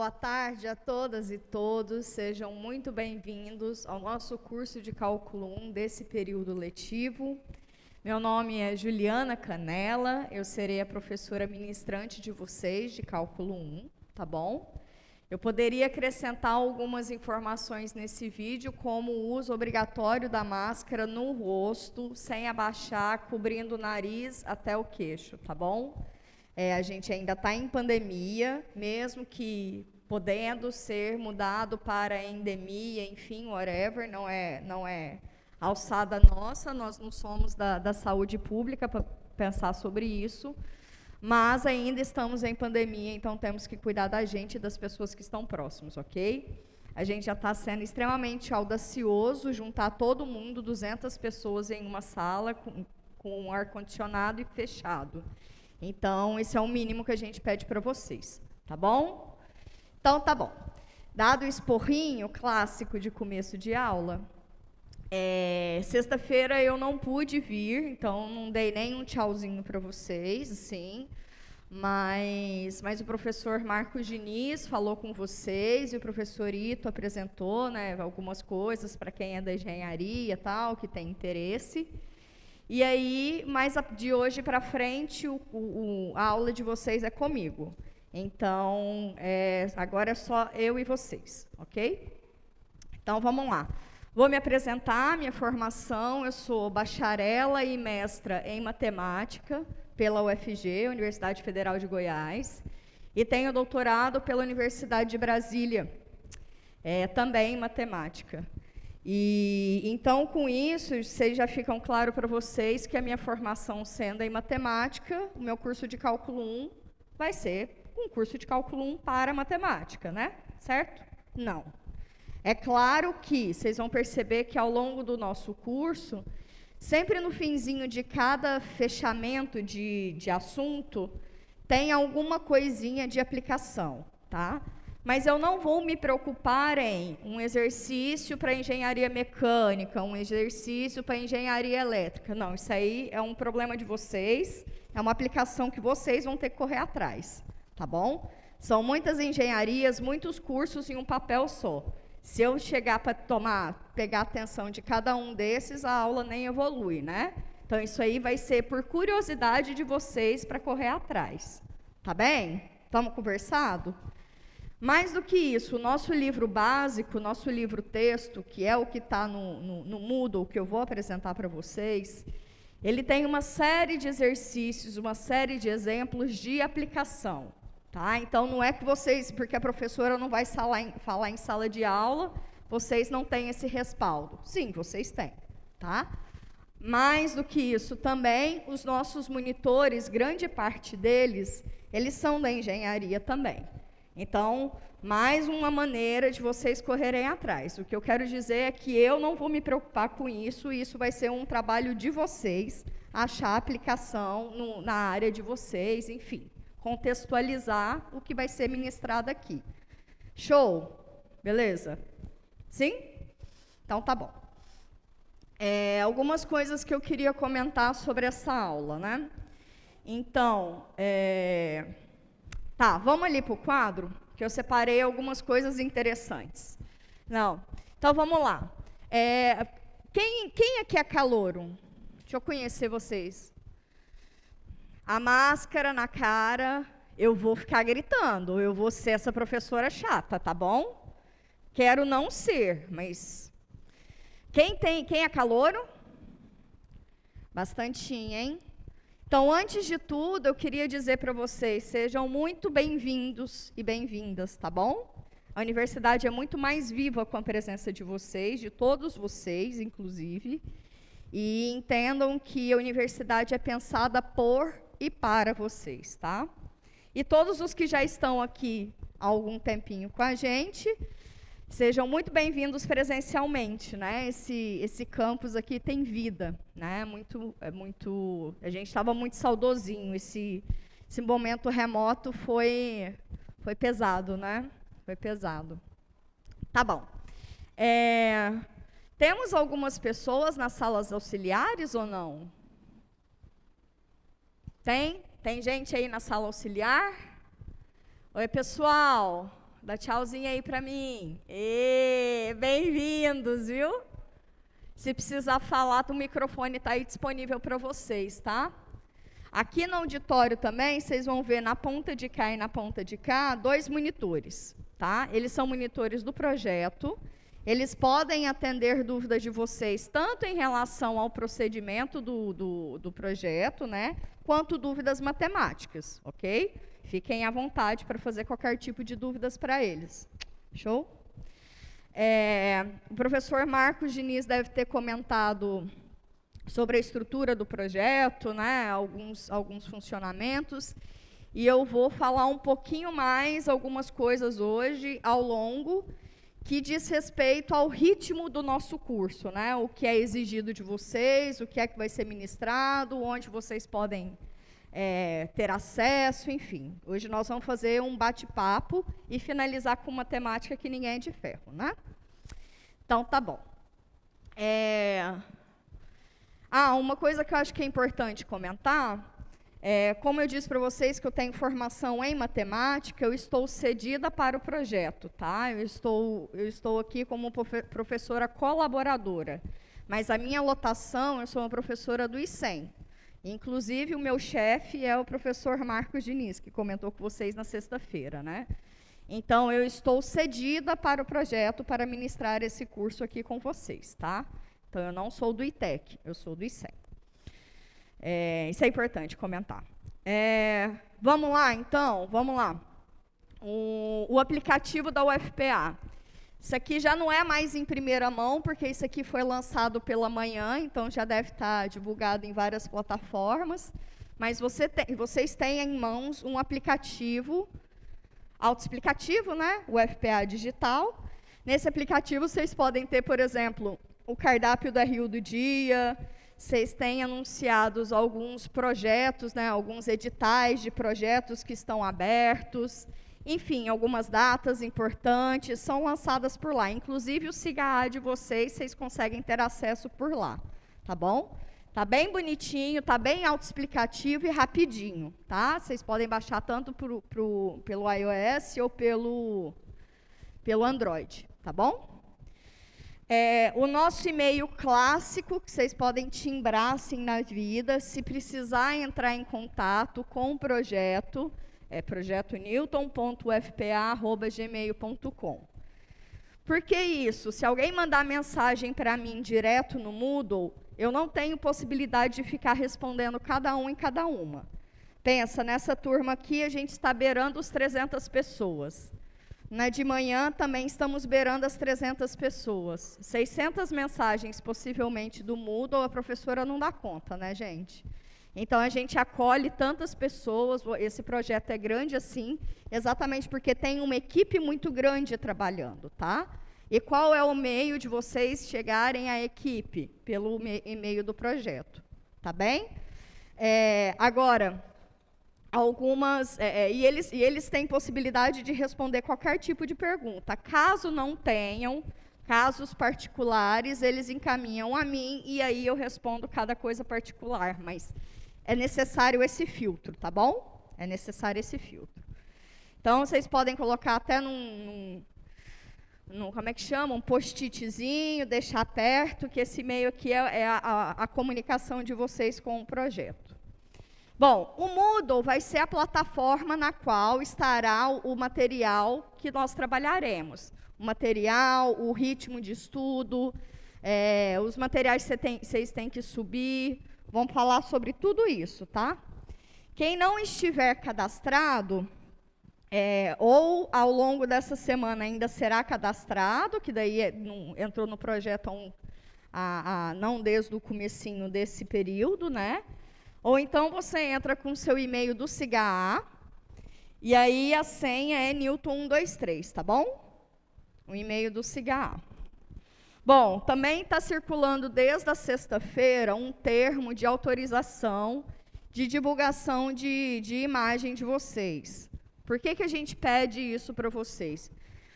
Boa tarde a todas e todos, sejam muito bem-vindos ao nosso curso de Cálculo 1 desse período letivo. Meu nome é Juliana Canella, eu serei a professora ministrante de vocês de Cálculo 1, tá bom? Eu poderia acrescentar algumas informações nesse vídeo, como o uso obrigatório da máscara no rosto, sem abaixar, cobrindo o nariz até o queixo, tá bom? A gente ainda está em pandemia, mesmo que podendo ser mudado para endemia, enfim, whatever, não é alçada nossa, nós não somos da saúde pública para pensar sobre isso, mas ainda estamos em pandemia, então temos que cuidar da gente e das pessoas que estão próximos, ok? A gente já está sendo extremamente audacioso, juntar todo mundo, 200 pessoas em uma sala, com ar-condicionado e fechado. Então, esse é o mínimo que a gente pede para vocês, tá bom? Então, tá bom. Dado o esporrinho clássico de começo de aula, sexta-feira eu não pude vir, então não dei nem um tchauzinho para vocês, assim, mas o professor Marcos Diniz falou com vocês e o professor Ito apresentou, né, algumas coisas para quem é da engenharia e tal, que tem interesse. E aí, mais de hoje para frente, a aula de vocês é comigo. Então, agora é só eu e vocês, ok? Então, vamos lá. Vou me apresentar, minha formação, eu sou bacharela e mestra em matemática pela UFG, Universidade Federal de Goiás, e tenho doutorado pela Universidade de Brasília, também em matemática. E então, com isso, vocês já ficam claro para vocês que a minha formação sendo em matemática, o meu curso de Cálculo 1 vai ser um curso de Cálculo 1 para matemática, né? Certo? Não. É claro que vocês vão perceber que ao longo do nosso curso, sempre no finzinho de cada fechamento de assunto, tem alguma coisinha de aplicação, tá? Mas eu não vou me preocupar em um exercício para engenharia mecânica, um exercício para engenharia elétrica. Não, isso aí é um problema de vocês, é uma aplicação que vocês vão ter que correr atrás, tá bom? São muitas engenharias, muitos cursos em um papel só. Se eu chegar para pegar a atenção de cada um desses, a aula nem evolui, né? Então, isso aí vai ser por curiosidade de vocês para correr atrás, tá bem? Estamos conversado? Mais do que isso, o nosso livro básico, o nosso livro texto, que é o que está no Moodle, que eu vou apresentar para vocês, ele tem uma série de exercícios, uma série de exemplos de aplicação. Tá? Então, não é que vocês, porque a professora não vai falar em sala de aula, vocês não têm esse respaldo. Sim, vocês têm. Tá? Mais do que isso também, os nossos monitores, grande parte deles, eles são da engenharia também. Então, mais uma maneira de vocês correrem atrás. O que eu quero dizer é que eu não vou me preocupar com isso, e isso vai ser um trabalho de vocês, achar aplicação na área de vocês, enfim, contextualizar o que vai ser ministrado aqui. Show? Beleza? Sim? Então, tá bom. Algumas coisas que eu queria comentar sobre essa aula, né? Então, tá, vamos ali para o quadro, que eu separei algumas coisas interessantes. Não, então vamos lá. Quem aqui é calouro? Deixa eu conhecer vocês. A máscara na cara, eu vou ficar gritando, eu vou ser essa professora chata, tá bom? Quero não ser, mas... Quem é calouro? Bastantinho, hein? Então, antes de tudo, eu queria dizer para vocês, sejam muito bem-vindos e bem-vindas, tá bom? A universidade é muito mais viva com a presença de vocês, de todos vocês, inclusive, e entendam que a universidade é pensada por e para vocês, tá? E todos os que já estão aqui há algum tempinho com a gente, sejam muito bem-vindos presencialmente, né? Esse campus aqui tem vida, né? A gente estava muito saudosinho. Esse momento remoto foi pesado, né? Foi pesado. Tá bom. Temos algumas pessoas nas salas auxiliares ou não? Tem gente aí na sala auxiliar? Oi, pessoal. Dá tchauzinho aí para mim. Bem-vindos, viu? Se precisar falar, o microfone está aí disponível para vocês, tá? Aqui no auditório também, vocês vão ver na ponta de cá e na ponta de cá, 2 monitores, tá? Eles são monitores do projeto. Eles podem atender dúvidas de vocês, tanto em relação ao procedimento do projeto, né, quanto dúvidas matemáticas, ok? Fiquem à vontade para fazer qualquer tipo de dúvidas para eles. Show? O professor Marcos Diniz deve ter comentado sobre a estrutura do projeto, né, alguns funcionamentos, e eu vou falar um pouquinho mais, algumas coisas hoje, ao longo, que diz respeito ao ritmo do nosso curso, né? O que é exigido de vocês, o que é que vai ser ministrado, onde vocês podem ter acesso, enfim. Hoje nós vamos fazer um bate-papo e finalizar com uma temática que ninguém é de ferro, né? Então, tá bom. Uma coisa que eu acho que é importante comentar, como eu disse para vocês que eu tenho formação em matemática, eu estou cedida para o projeto, tá? Eu estou aqui como professora colaboradora, mas a minha lotação, eu sou uma professora do ICEM. Inclusive, o meu chefe é o professor Marcos Diniz, que comentou com vocês na sexta-feira, né? Então, eu estou cedida para o projeto para ministrar esse curso aqui com vocês, tá? Então, eu não sou do ITEC, eu sou do ICEM. Isso é importante comentar. Vamos lá, então? Vamos lá. O aplicativo da UFPA. Isso aqui já não é mais em primeira mão, porque isso aqui foi lançado pela manhã, então já deve estar divulgado em várias plataformas. Mas vocês têm em mãos um aplicativo autoexplicativo, né? O UFPA Digital. Nesse aplicativo, vocês podem ter, por exemplo, o cardápio do RU do dia. Vocês têm anunciados alguns projetos, né, alguns editais de projetos que estão abertos. Enfim, algumas datas importantes são lançadas por lá. Inclusive, o SIGA de vocês conseguem ter acesso por lá. Tá bom? Tá bem bonitinho, tá bem autoexplicativo e rapidinho. Tá? Vocês podem baixar tanto pelo iOS ou pelo Android. Tá bom? O nosso e-mail clássico, que vocês podem timbrar assim na vida, se precisar entrar em contato com o projeto, projetonewton.ufpa@gmail.com. Por que isso? Se alguém mandar mensagem para mim direto no Moodle, eu não tenho possibilidade de ficar respondendo cada um em cada uma. Pensa, nessa turma aqui, a gente está beirando os 300 pessoas. De manhã também estamos beirando as 300 pessoas. 600 mensagens, possivelmente, do Moodle, a professora não dá conta, né, gente? Então, a gente acolhe tantas pessoas, esse projeto é grande assim, exatamente porque tem uma equipe muito grande trabalhando, tá? E qual é o meio de vocês chegarem à equipe? Pelo e-mail do projeto, tá bem? Agora... E eles têm possibilidade de responder qualquer tipo de pergunta. Caso não tenham, casos particulares, eles encaminham a mim e aí eu respondo cada coisa particular. Mas é necessário esse filtro, tá bom? É necessário esse filtro. Então, vocês podem colocar até como é que chama? Um post-itzinho, deixar perto, que esse e-mail aqui é a comunicação de vocês com o projeto. Bom, o Moodle vai ser a plataforma na qual estará o material que nós trabalharemos. O material, o ritmo de estudo, os materiais que vocês têm que subir, vamos falar sobre tudo isso, tá? Quem não estiver cadastrado, ou ao longo dessa semana ainda será cadastrado, que daí entrou no projeto não desde o comecinho desse período, né? Ou então você entra com o seu e-mail do SIGA, e aí a senha é Newton123, tá bom? O e-mail do SIGA. Bom, também está circulando desde a sexta-feira um termo de autorização de divulgação de imagem de vocês. Por que a gente pede isso para vocês?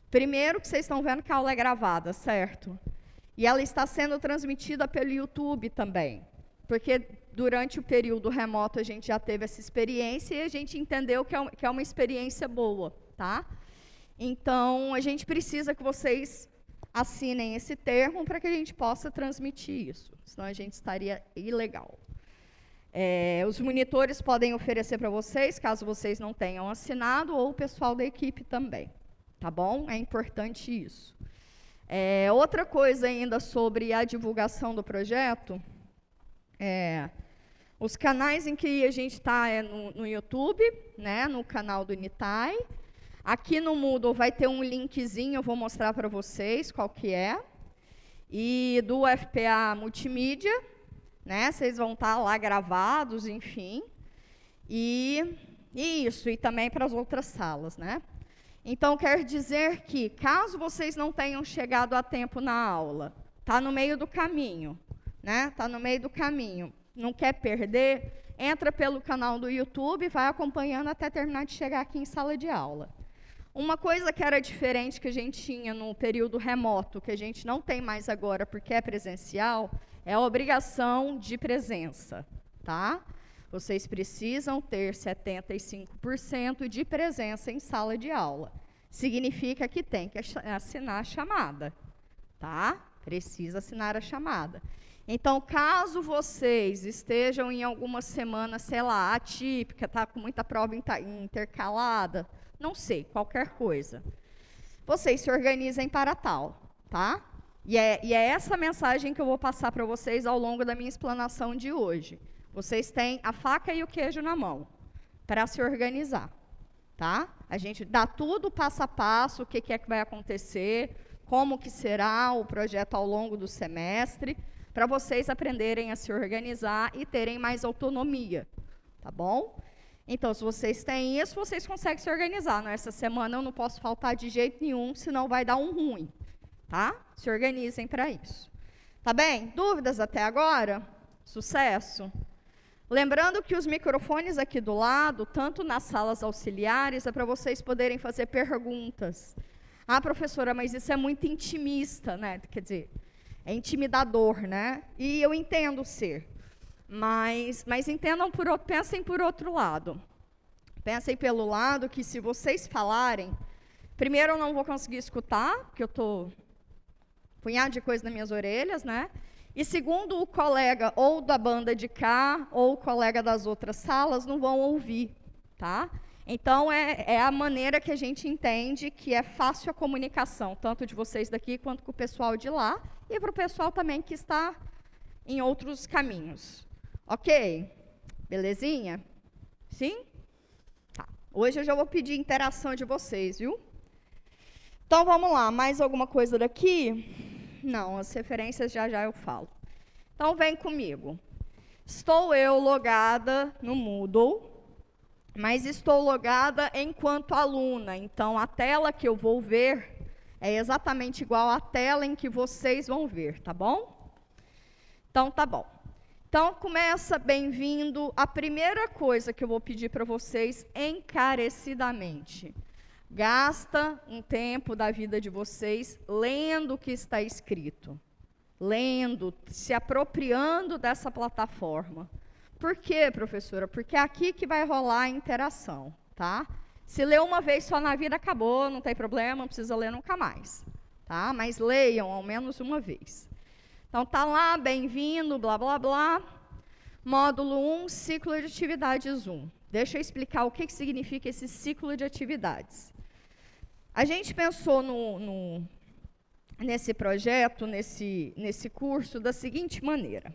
Primeiro que vocês estão vendo que a aula é gravada, certo? E ela está sendo transmitida pelo YouTube também. Porque durante o período remoto a gente já teve essa experiência e a gente entendeu que é uma experiência boa, tá? Então, a gente precisa que vocês assinem esse termo para que a gente possa transmitir isso, senão a gente estaria ilegal. Os monitores podem oferecer para vocês, caso vocês não tenham assinado, ou o pessoal da equipe também, tá bom? É importante isso. Outra coisa ainda sobre a divulgação do projeto, os canais em que a gente está no YouTube, né, no canal do Unitai. Aqui no Moodle vai ter um linkzinho, eu vou mostrar para vocês qual que é. E do FPA Multimídia, né, vocês vão estar lá gravados, enfim. E isso, e também para as outras salas, né? Então, quer dizer que, caso vocês não tenham chegado a tempo na aula, está no meio do caminho, né? Está no meio do caminho, não quer perder, entra pelo canal do YouTube e vai acompanhando até terminar de chegar aqui em sala de aula. Uma coisa que era diferente que a gente tinha no período remoto, que a gente não tem mais agora porque é presencial, é a obrigação de presença, tá? Vocês precisam ter 75% de presença em sala de aula. Significa que tem que assinar a chamada, tá? Precisa assinar a chamada. Então, caso vocês estejam em alguma semana, sei lá, atípica, tá com muita prova intercalada, não sei, qualquer coisa, vocês se organizem para tal, tá? E é essa mensagem que eu vou passar para vocês ao longo da minha explanação de hoje. Vocês têm a faca e o queijo na mão para se organizar, tá? A gente dá tudo passo a passo, o que é que vai acontecer, como que será o projeto ao longo do semestre, para vocês aprenderem a se organizar e terem mais autonomia, tá bom? Então, se vocês têm isso, vocês conseguem se organizar. Nessa semana eu não posso faltar de jeito nenhum, senão vai dar um ruim, tá? Se organizem para isso. Tá bem? Dúvidas até agora? Sucesso! Lembrando que os microfones aqui do lado, tanto nas salas auxiliares, é para vocês poderem fazer perguntas. Ah, professora, mas isso é muito intimista, né? Quer dizer, é intimidador, né? E eu entendo ser. Mas entendam, pensem por outro lado. Pensem pelo lado que se vocês falarem, primeiro eu não vou conseguir escutar, porque eu estou punhado de coisa nas minhas orelhas, né? E segundo, o colega ou da banda de cá, ou o colega das outras salas não vão ouvir, tá? Então, é a maneira que a gente entende que é fácil a comunicação, tanto de vocês daqui, quanto com o pessoal de lá, e para o pessoal também que está em outros caminhos. Ok? Belezinha? Sim? Tá. Hoje eu já vou pedir interação de vocês, viu? Então, vamos lá. Mais alguma coisa daqui? Não, as referências já eu falo. Então, vem comigo. Estou eu logada no Moodle, mas estou logada enquanto aluna. Então, a tela que eu vou ver é exatamente igual à tela em que vocês vão ver, tá bom? Então, tá bom. Então, começa bem-vindo. A primeira coisa que eu vou pedir para vocês encarecidamente, gasta um tempo da vida de vocês lendo o que está escrito. Lendo, se apropriando dessa plataforma. Por quê, professora? Porque é aqui que vai rolar a interação, tá? Se ler uma vez só na vida, acabou, não tem problema, não precisa ler nunca mais, tá? Mas leiam ao menos uma vez. Então, tá lá, bem-vindo, blá, blá, blá. Módulo 1, ciclo de atividades 1. Deixa eu explicar o que significa esse ciclo de atividades. A gente pensou nesse projeto, nesse curso, da seguinte maneira.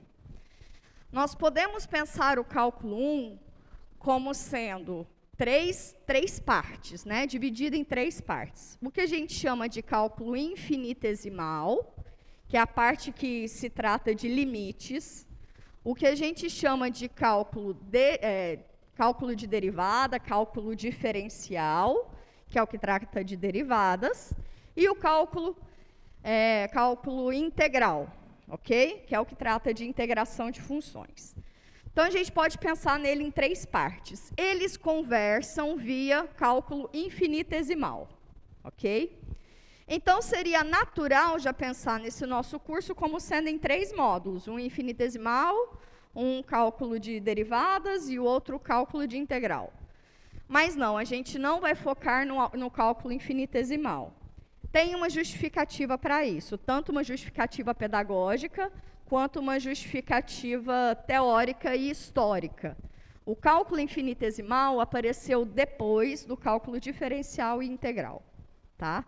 Nós podemos pensar o cálculo 1 como sendo três partes, né? Dividido em 3 partes. O que a gente chama de cálculo infinitesimal, que é a parte que se trata de limites, o que a gente chama de cálculo de derivada, cálculo diferencial, que é o que trata de derivadas, e o cálculo integral, ok? Que é o que trata de integração de funções. Então, a gente pode pensar nele em 3 partes. Eles conversam via cálculo infinitesimal, ok? Então, seria natural já pensar nesse nosso curso como sendo em 3 módulos, um infinitesimal, um cálculo de derivadas e o outro cálculo de integral. Mas não, a gente não vai focar no cálculo infinitesimal. Tem uma justificativa para isso, tanto uma justificativa pedagógica, quanto uma justificativa teórica e histórica. O cálculo infinitesimal apareceu depois do cálculo diferencial e integral, tá?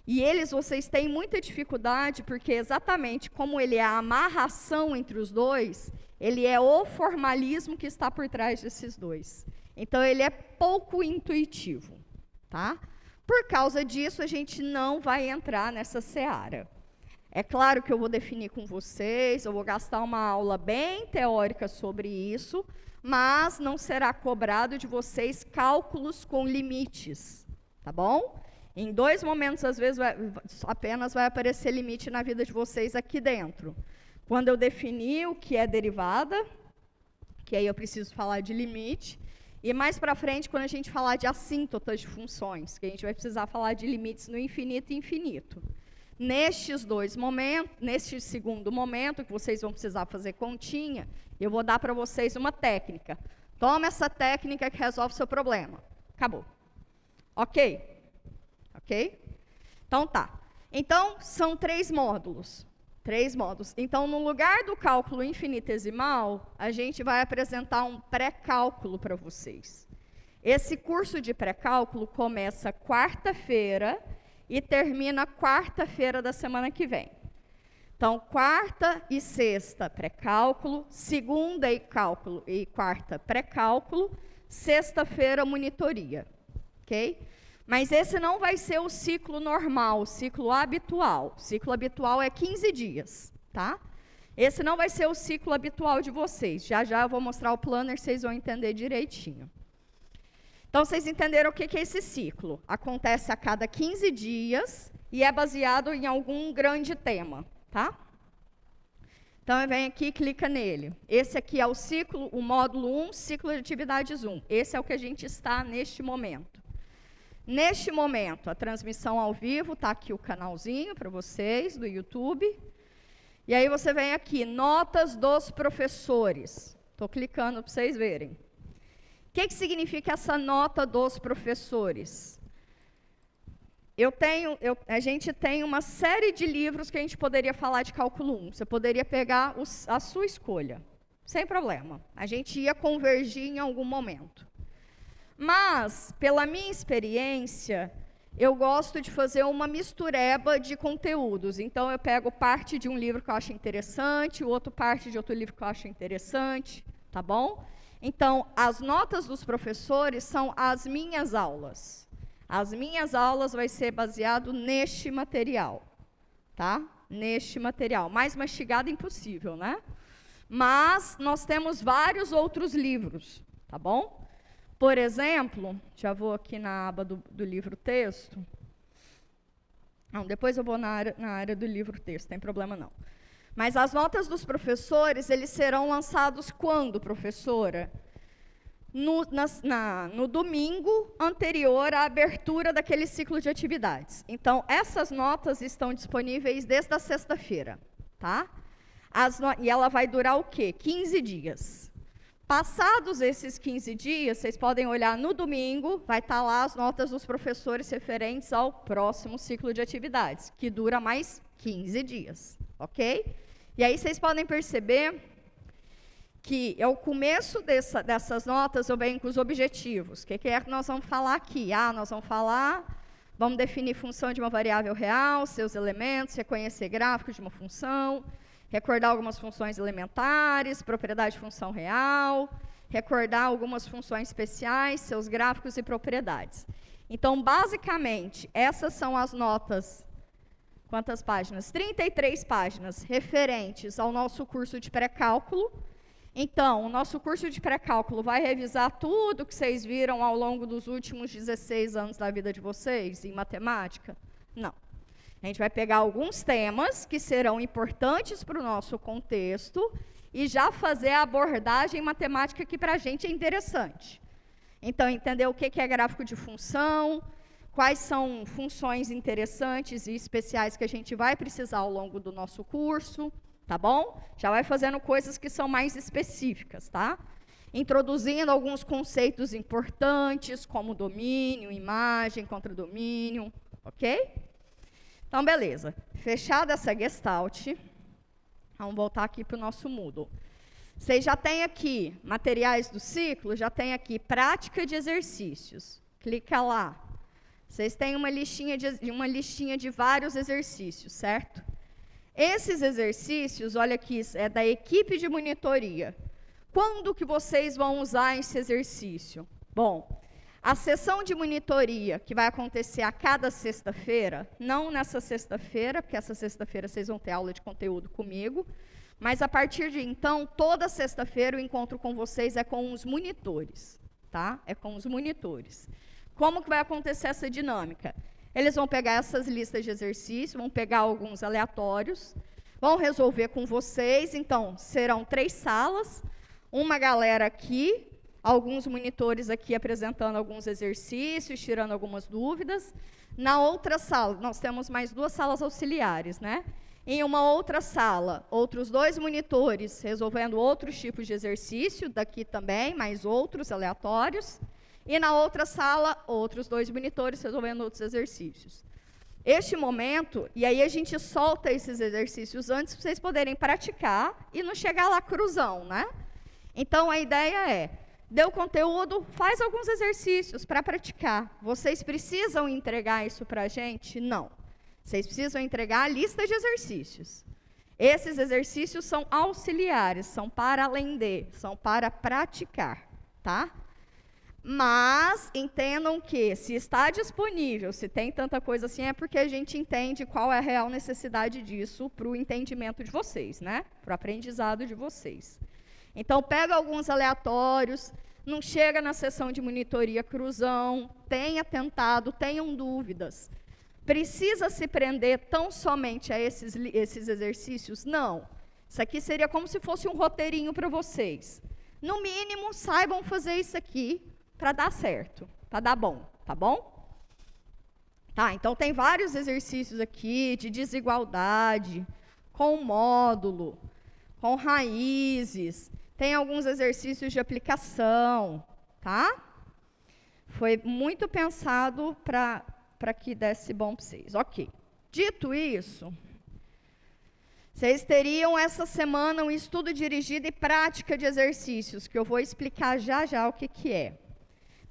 E vocês têm muita dificuldade, porque exatamente como ele é a amarração entre os dois, ele é o formalismo que está por trás desses dois. Então, ele é pouco intuitivo, tá? Por causa disso, a gente não vai entrar nessa seara. É claro que eu vou definir com vocês, eu vou gastar uma aula bem teórica sobre isso, mas não será cobrado de vocês cálculos com limites, tá bom? Em 2 momentos, às vezes, apenas vai aparecer limite na vida de vocês aqui dentro. Quando eu definir o que é derivada, que aí eu preciso falar de limite, e mais para frente, quando a gente falar de assíntotas de funções, que a gente vai precisar falar de limites no infinito e infinito. Nestes 2 momentos, neste segundo momento, que vocês vão precisar fazer continha, eu vou dar para vocês uma técnica. Toma essa técnica que resolve o seu problema. Acabou. Ok? Ok? Então, tá. Então, são 3 módulos. 3 módulos. Então, no lugar do cálculo infinitesimal, a gente vai apresentar um pré-cálculo para vocês. Esse curso de pré-cálculo começa quarta-feira e termina quarta-feira da semana que vem. Então, quarta e sexta, pré-cálculo, segunda e quarta, pré-cálculo, sexta-feira, monitoria. Ok? Mas esse não vai ser o ciclo normal, o ciclo habitual. O ciclo habitual é 15 dias, tá? Esse não vai ser o ciclo habitual de vocês. Já já eu vou mostrar o planner, vocês vão entender direitinho. Então, vocês entenderam o que é esse ciclo? Acontece a cada 15 dias e é baseado em algum grande tema, tá? Então, eu venho aqui e clica nele. Esse aqui é o ciclo, o módulo 1, ciclo de atividades 1. Esse é o que a gente está neste momento. Neste momento, a transmissão ao vivo, está aqui o canalzinho para vocês, do YouTube. E aí você vem aqui, notas dos professores. Estou clicando para vocês verem. O que significa essa nota dos professores? A gente tem uma série de livros que a gente poderia falar de cálculo 1. Você poderia pegar a sua escolha, sem problema. A gente ia convergir em algum momento. Mas, pela minha experiência, eu gosto de fazer uma mistureba de conteúdos. Então, eu pego parte de um livro que eu acho interessante, parte de outro livro que eu acho interessante, tá bom? Então, as notas dos professores são as minhas aulas. As minhas aulas vai ser baseado neste material, tá? Neste material. Mais mastigado impossível, né? Mas, nós temos vários outros livros, tá bom? Por exemplo, já vou aqui na aba do livro-texto. Não, depois eu vou na área do livro-texto, tem problema não. Mas as notas dos professores, eles serão lançados quando, professora? No domingo anterior à abertura daquele ciclo de atividades. Então, essas notas estão disponíveis desde a sexta-feira, tá? E ela vai durar o quê? 15 dias. Passados esses 15 dias, vocês podem olhar no domingo, vai estar lá as notas dos professores referentes ao próximo ciclo de atividades, que dura mais 15 dias, ok? E aí vocês podem perceber que ao começo dessas notas eu venho com os objetivos. O que é que nós vamos falar aqui? Vamos definir função de uma variável real, seus elementos, reconhecer gráficos de uma função, recordar algumas funções elementares, propriedade de função real, recordar algumas funções especiais, seus gráficos e propriedades. Então, basicamente, essas são as notas, quantas páginas? 33 páginas referentes ao nosso curso de pré-cálculo. Então, o nosso curso de pré-cálculo vai revisar tudo que vocês viram ao longo dos últimos 16 anos da vida de vocês em matemática? Não. A gente vai pegar alguns temas que serão importantes para o nosso contexto e já fazer a abordagem matemática que para a gente é interessante. Então, entender o que é gráfico de função, quais são funções interessantes e especiais que a gente vai precisar ao longo do nosso curso, tá bom? Já vai fazendo coisas que são mais específicas, tá? introduzindo alguns conceitos importantes, como domínio, imagem, contradomínio, ok? Então, beleza. Fechada essa gestalt, vamos voltar aqui para o nosso Moodle. Vocês já têm aqui materiais do ciclo, já tem aqui prática de exercícios. Clica lá. Vocês têm uma listinha de vários exercícios, certo? Esses exercícios, olha aqui, é da equipe de monitoria. Quando que vocês vão usar esse exercício? Bom, a sessão de monitoria, que vai acontecer a cada sexta-feira, não nessa sexta-feira, porque essa sexta-feira vocês vão ter aula de conteúdo comigo, mas a partir de então, toda sexta-feira o encontro com vocês é com os monitores, tá? É com os monitores. Como que vai acontecer essa dinâmica? Eles vão pegar essas listas de exercícios, vão pegar alguns aleatórios, vão resolver com vocês. Então, serão 3 salas, uma galera aqui, alguns monitores aqui apresentando alguns exercícios, tirando algumas dúvidas. Na outra sala, nós temos mais 2 salas auxiliares, né? Em uma outra sala, outros 2 monitores resolvendo outros tipos de exercício, daqui também, mais outros aleatórios. E na outra sala, outros 2 monitores resolvendo outros exercícios. Este momento, e aí a gente solta esses exercícios antes para vocês poderem praticar e não chegar lá cruzão, né? Então, a ideia é, deu conteúdo, faz alguns exercícios para praticar. Vocês precisam entregar isso para a gente? Não. Vocês precisam entregar a lista de exercícios. Esses exercícios são auxiliares, são para além de, são para praticar, tá? Mas entendam que, se está disponível, se tem tanta coisa assim, é porque a gente entende qual é a real necessidade disso para o entendimento de vocês, né? Para o aprendizado de vocês. Então, pega alguns aleatórios, não chega na sessão de monitoria cruzão, tenha tentado, tenham dúvidas. Precisa se prender tão somente a esses exercícios? Não. Isso aqui seria como se fosse um roteirinho para vocês. No mínimo, saibam fazer isso aqui para dar certo, para dar bom, tá bom? Tá, então tem vários exercícios aqui de desigualdade, com módulo, com raízes, tem alguns exercícios de aplicação, tá? Foi muito pensado para que desse bom para vocês. Ok. Dito isso, vocês teriam essa semana um estudo dirigido e prática de exercícios, que eu vou explicar já já o que é.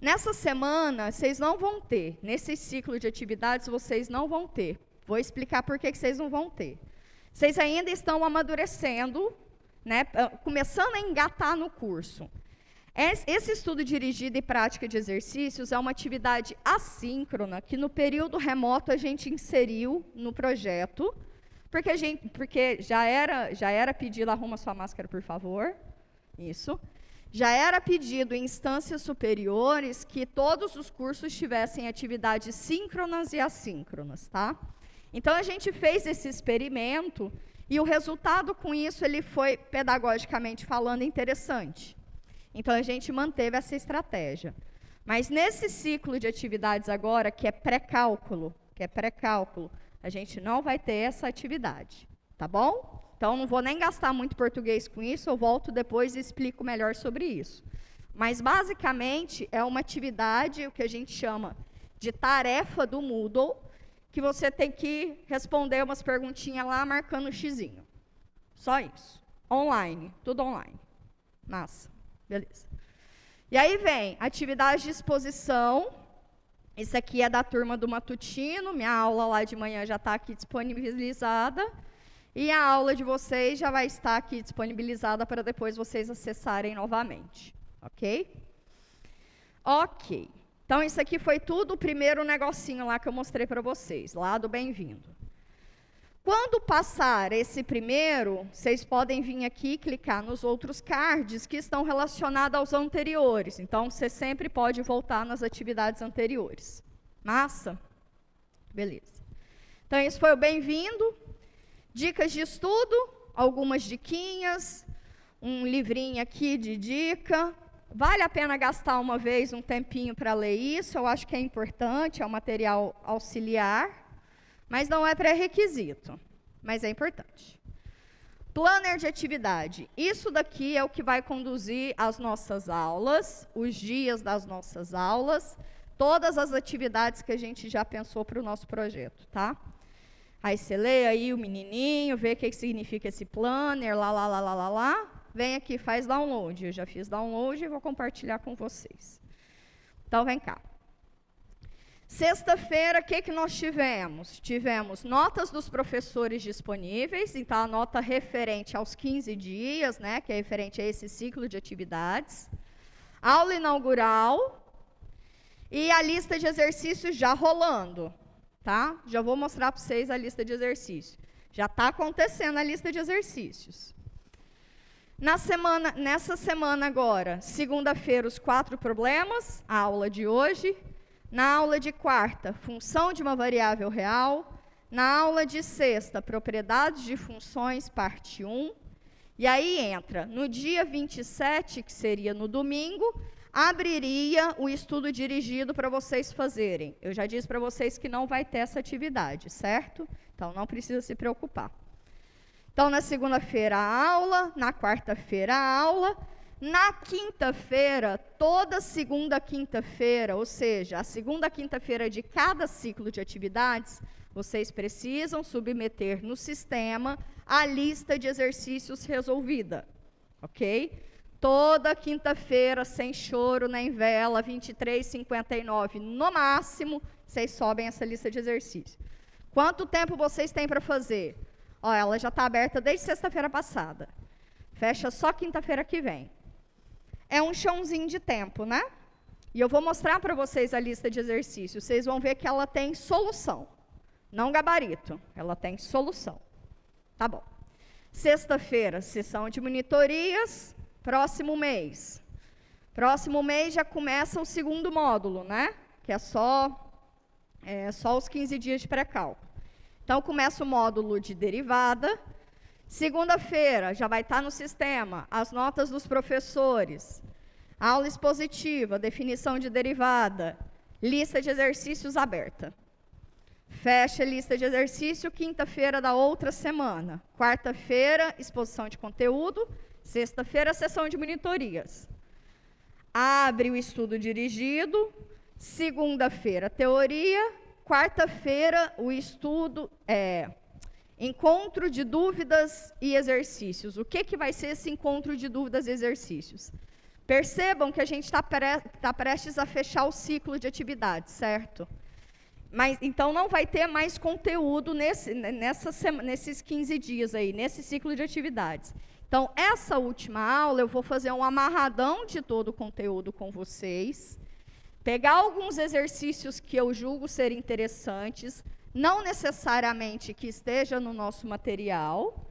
Nessa semana, vocês não vão ter, nesse ciclo de atividades, vocês não vão ter. Vou explicar por que vocês não vão ter. Vocês ainda estão amadurecendo, né, começando a engatar no curso. Esse estudo dirigido e prática de exercícios é uma atividade assíncrona, que no período remoto a gente inseriu no projeto, porque já era pedido, arruma sua máscara, por favor, isso. Já era pedido em instâncias superiores que todos os cursos tivessem atividades síncronas e assíncronas, tá? Então, a gente fez esse experimento e o resultado com isso, ele foi, pedagogicamente falando, interessante. Então, a gente manteve essa estratégia. Mas nesse ciclo de atividades agora, que é pré-cálculo, a gente não vai ter essa atividade, tá bom? Então, não vou nem gastar muito português com isso, eu volto depois e explico melhor sobre isso. Mas, basicamente, é uma atividade, o que a gente chama de tarefa do Moodle, que você tem que responder umas perguntinhas lá, marcando o xizinho. Só isso. Online, tudo online. Massa, beleza. E aí vem atividade de exposição. Isso aqui é da turma do matutino, minha aula lá de manhã já está aqui disponibilizada. E a aula de vocês já vai estar aqui disponibilizada para depois vocês acessarem novamente, ok? Ok. Então, isso aqui foi tudo o primeiro negocinho lá que eu mostrei para vocês, lá do bem-vindo. Quando passar esse primeiro, vocês podem vir aqui e clicar nos outros cards que estão relacionados aos anteriores. Então, você sempre pode voltar nas atividades anteriores. Massa? Beleza. Então, isso foi o bem-vindo. Dicas de estudo, algumas diquinhas, um livrinho aqui de dica. Vale a pena gastar uma vez um tempinho para ler isso, eu acho que é importante, é um material auxiliar, mas não é pré-requisito, mas é importante. Planner de atividade. Isso daqui é o que vai conduzir as nossas aulas, os dias das nossas aulas, todas as atividades que a gente já pensou para o nosso projeto, tá? Aí você lê aí o menininho, vê o que significa esse planner, lá. Vem aqui, faz download. Eu já fiz download e vou compartilhar com vocês. Então, vem cá. Sexta-feira, o que nós tivemos? Tivemos notas dos professores disponíveis, então a nota referente aos 15 dias, né, que é referente a esse ciclo de atividades. Aula inaugural e a lista de exercícios já rolando, tá? Já vou mostrar para vocês a lista de exercícios. Já está acontecendo a lista de exercícios. Nessa semana agora, segunda-feira, os 4 problemas, a aula de hoje. Na aula de quarta, função de uma variável real. Na aula de sexta, propriedades de funções, parte 1. E aí entra, no dia 27, que seria no domingo, abriria o estudo dirigido para vocês fazerem. Eu já disse para vocês que não vai ter essa atividade, certo? Então, não precisa se preocupar. Então, na segunda-feira, a aula. Na quarta-feira, a aula. Na quinta-feira, toda segunda quinta-feira, ou seja, a segunda quinta-feira de cada ciclo de atividades, vocês precisam submeter no sistema a lista de exercícios resolvida, ok? Toda quinta-feira, sem choro nem vela, 23h59 no máximo, vocês sobem essa lista de exercícios. Quanto tempo vocês têm para fazer? Ó, ela já está aberta desde sexta-feira passada. Fecha só quinta-feira que vem. É um chãozinho de tempo, né? E eu vou mostrar para vocês a lista de exercícios. Vocês vão ver que ela tem solução. Não gabarito, ela tem solução. Tá bom. Sexta-feira, sessão de monitorias. Próximo mês. Próximo mês já começa o segundo módulo, né? Que é só os 15 dias de pré-cálculo. Então, começa o módulo de derivada. Segunda-feira, já vai estar no sistema, as notas dos professores, aula expositiva, definição de derivada, lista de exercícios aberta. Fecha a lista de exercício, quinta-feira da outra semana. Quarta-feira, exposição de conteúdo. Sexta-feira, sessão de monitorias. Abre o estudo dirigido. Segunda-feira, teoria. Quarta-feira, o estudo encontro de dúvidas e exercícios. O que vai ser esse encontro de dúvidas e exercícios? Percebam que a gente está prestes a fechar o ciclo de atividades, certo? Mas, então, não vai ter mais conteúdo nesses 15 dias aí, nesse ciclo de atividades. Então, essa última aula, eu vou fazer um amarradão de todo o conteúdo com vocês, pegar alguns exercícios que eu julgo serem interessantes, não necessariamente que esteja no nosso material,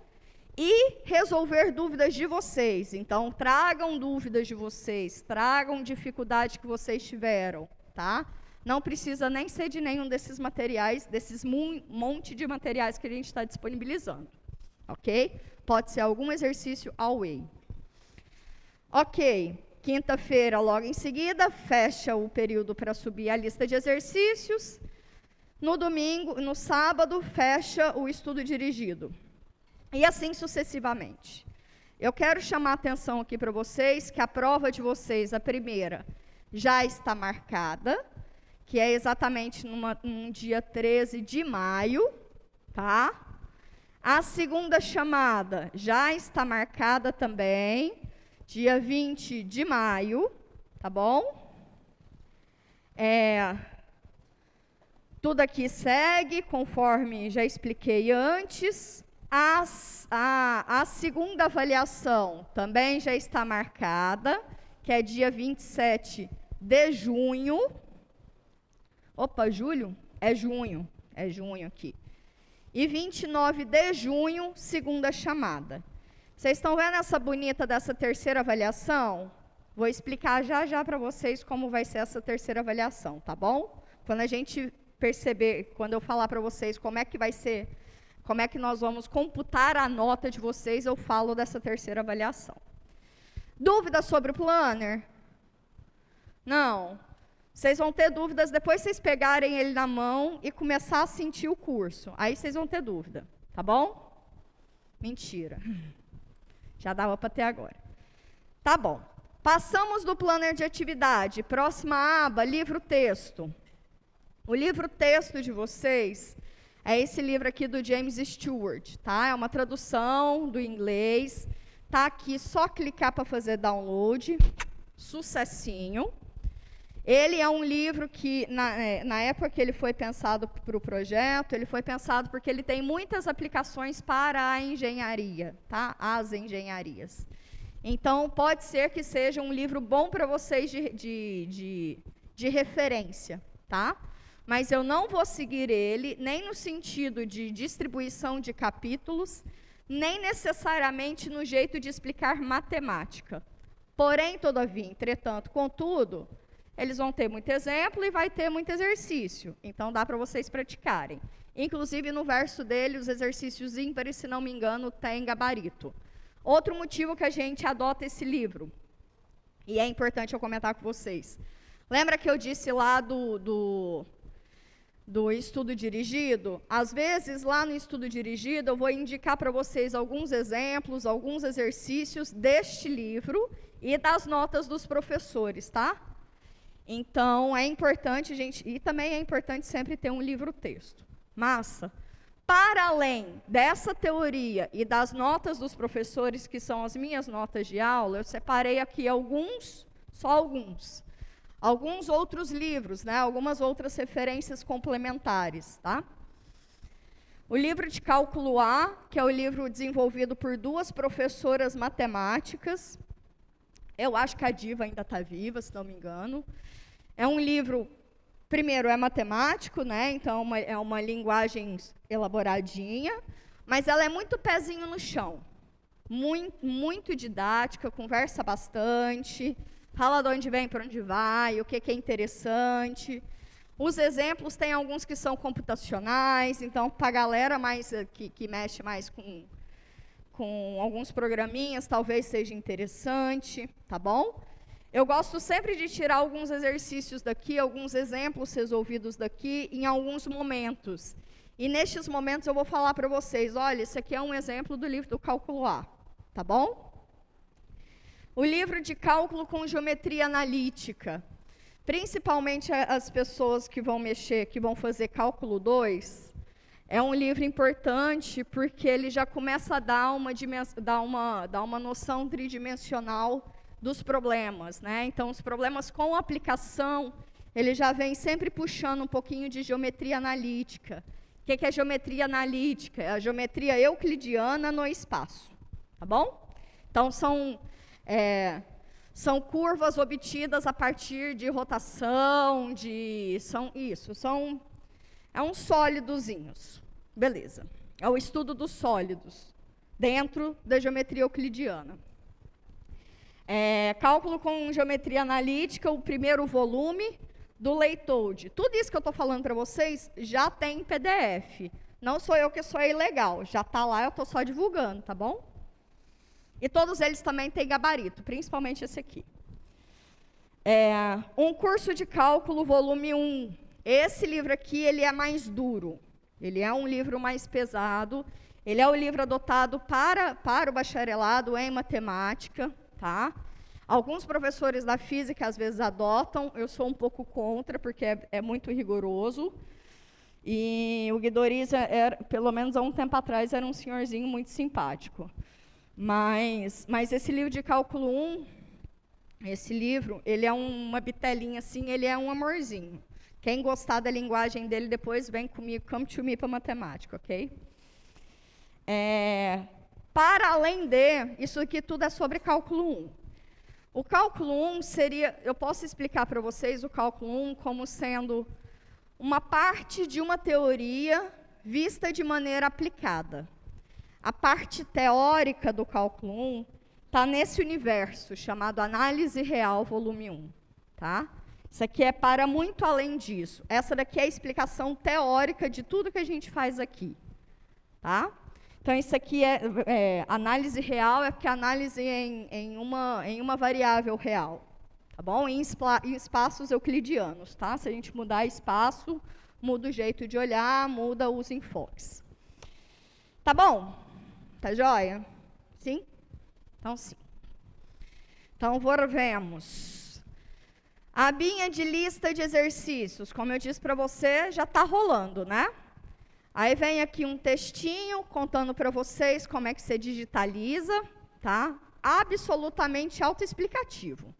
e resolver dúvidas de vocês. Então, tragam dúvidas de vocês, tragam dificuldade que vocês tiveram, tá? Não precisa nem ser de nenhum desses materiais, desses monte de materiais que a gente está disponibilizando, ok? Pode ser algum exercício away. Ok, quinta-feira, logo em seguida, fecha o período para subir a lista de exercícios. No domingo, no sábado, fecha o estudo dirigido. E assim sucessivamente. Eu quero chamar a atenção aqui para vocês que a prova de vocês, a primeira, já está marcada, que é exatamente num dia 13 de maio, tá? A segunda chamada já está marcada também, dia 20 de maio, tá bom? Tudo aqui segue, conforme já expliquei antes. A segunda avaliação também já está marcada, que é dia 27 de junho. Opa, julho? É junho aqui. E 29 de junho, segunda chamada. Vocês estão vendo essa bonita dessa terceira avaliação? Vou explicar já para vocês como vai ser essa terceira avaliação, tá bom? Quando a gente perceber, quando eu falar para vocês como é que vai ser, como é que nós vamos computar a nota de vocês, eu falo dessa terceira avaliação. Dúvidas sobre o planner? Não. Vocês vão ter dúvidas depois que vocês pegarem ele na mão e começar a sentir o curso. Aí vocês vão ter dúvida, tá bom? Mentira. Já dava para ter agora. Tá bom. Passamos do planner de atividade. Próxima aba, livro-texto. O livro-texto de vocês é esse livro aqui do James Stewart, tá? É uma tradução do inglês. Tá aqui, só clicar para fazer download. Sucessinho. Ele é um livro que, na época que ele foi pensado para o projeto, ele foi pensado porque ele tem muitas aplicações para a engenharia, tá? As engenharias. Então, pode ser que seja um livro bom para vocês de referência, tá? Mas eu não vou seguir ele, nem no sentido de distribuição de capítulos, nem necessariamente no jeito de explicar matemática. Porém, todavia, entretanto, contudo, eles vão ter muito exemplo e vai ter muito exercício. Então, dá para vocês praticarem. Inclusive, no verso dele, os exercícios ímpares, se não me engano, tem gabarito. Outro motivo que a gente adota esse livro, e é importante eu comentar com vocês. Lembra que eu disse lá do estudo dirigido? Às vezes, lá no estudo dirigido, eu vou indicar para vocês alguns exemplos, alguns exercícios deste livro e das notas dos professores, tá? Então, é importante, gente, e também é importante sempre ter um livro-texto. Massa. Para além dessa teoria e das notas dos professores, que são as minhas notas de aula, eu separei aqui alguns outros livros, né? Algumas outras referências complementares, tá? O livro de cálculo A, que é o livro desenvolvido por 2 professoras matemáticas. Eu acho que a Diva ainda está viva, se não me engano. É um livro, primeiro, é matemático, né? Então é uma linguagem elaboradinha, mas ela é muito pezinho no chão. Muito didática, conversa bastante, fala de onde vem, para onde vai, o que é interessante. Os exemplos tem alguns que são computacionais, então, para a galera mais, que mexe mais com alguns programinhas, talvez seja interessante, tá bom? Eu gosto sempre de tirar alguns exercícios daqui, alguns exemplos resolvidos daqui, em alguns momentos. E nestes momentos eu vou falar para vocês, olha, esse aqui é um exemplo do livro do cálculo A, tá bom? O livro de cálculo com geometria analítica. Principalmente as pessoas que vão mexer, que vão fazer cálculo 2, é um livro importante porque ele já começa a dar uma noção tridimensional dos problemas, né? Então, os problemas com aplicação, ele já vem sempre puxando um pouquinho de geometria analítica. O que é geometria analítica? É a geometria euclidiana no espaço, tá bom? Então, são curvas obtidas a partir de rotação, é uns sólidozinhos, beleza. É o estudo dos sólidos, dentro da geometria euclidiana. Cálculo com geometria analítica, o primeiro volume do Leitold. Tudo isso que eu estou falando para vocês já tem em PDF. Não sou eu que sou ilegal, já está lá, eu estou só divulgando, tá bom? E todos eles também têm gabarito, principalmente esse aqui. Um curso de cálculo, volume 1. Esse livro aqui, ele é mais duro. Ele é um livro mais pesado. Ele é o livro adotado para o bacharelado em matemática, tá? Alguns professores da física, às vezes, adotam. Eu sou um pouco contra, porque é muito rigoroso. E o Guidoriza, pelo menos há um tempo atrás, era um senhorzinho muito simpático. Mas esse livro de cálculo 1, esse livro, ele é uma bitelinha assim, ele é um amorzinho. Quem gostar da linguagem dele, depois vem comigo, come to me para matemática, ok? Para além isso aqui tudo é sobre cálculo 1. O cálculo 1 seria, eu posso explicar para vocês o cálculo 1 como sendo uma parte de uma teoria vista de maneira aplicada. A parte teórica do cálculo 1 está nesse universo chamado Análise Real, volume 1. Tá? Isso aqui é para muito além disso. Essa daqui é a explicação teórica de tudo que a gente faz aqui. Tá? Então, isso aqui análise real, é porque análise em uma variável real. Tá bom? Em espaços euclidianos. Tá? Se a gente mudar espaço, muda o jeito de olhar, muda os enfoques. Tá bom? Tá joia? Sim? Então, sim. Então, volvemos. A abinha de lista de exercícios, como eu disse para você, já está rolando, né? Aí vem aqui um textinho contando para vocês como é que você digitaliza, tá? Absolutamente autoexplicativo.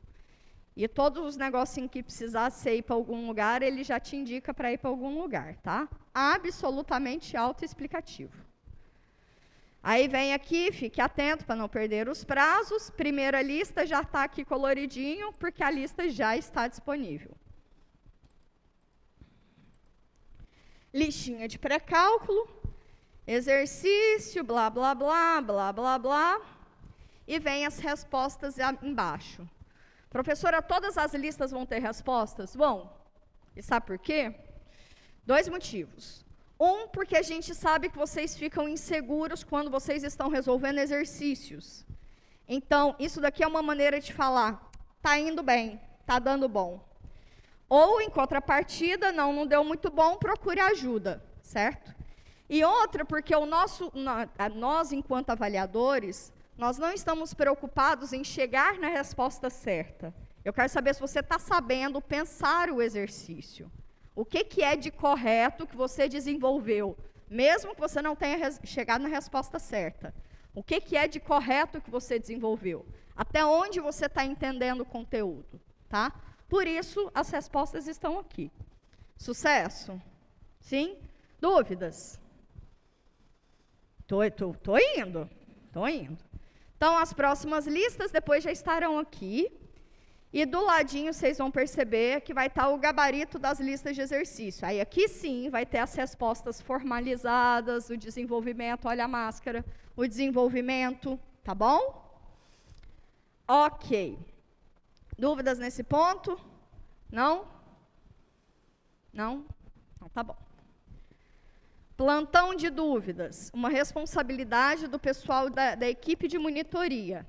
E todos os negocinhos que precisar ser ir para algum lugar, ele já te indica para ir para algum lugar, tá? Absolutamente autoexplicativo. Aí vem aqui, fique atento para não perder os prazos. Primeira lista já está aqui coloridinho, porque a lista já está disponível. Listinha de pré-cálculo, exercício, blá, blá, blá, blá, blá, blá. E vem as respostas embaixo. Professora, todas as listas vão ter respostas? Vão. E sabe por quê? 2 motivos. Um, porque a gente sabe que vocês ficam inseguros quando vocês estão resolvendo exercícios. Então, isso daqui é uma maneira de falar, tá indo bem, tá dando bom. Ou, em contrapartida, não deu muito bom, procure ajuda, certo? E outra, porque nós, enquanto avaliadores, nós não estamos preocupados em chegar na resposta certa. Eu quero saber se você está sabendo pensar o exercício. O que é de correto que você desenvolveu, mesmo que você não tenha chegado na resposta certa. O que é de correto que você desenvolveu? Até onde você está entendendo o conteúdo, tá? Por isso, as respostas estão aqui. Sucesso? Sim? Dúvidas? Tô indo. Então, as próximas listas depois já estarão aqui. E do ladinho, vocês vão perceber que vai estar o gabarito das listas de exercício. Aí, aqui sim, vai ter as respostas formalizadas, o desenvolvimento, olha a máscara, o desenvolvimento, tá bom? Ok. Dúvidas nesse ponto? Não? Não? Então, tá bom. Plantão de dúvidas, uma responsabilidade do pessoal da equipe de monitoria.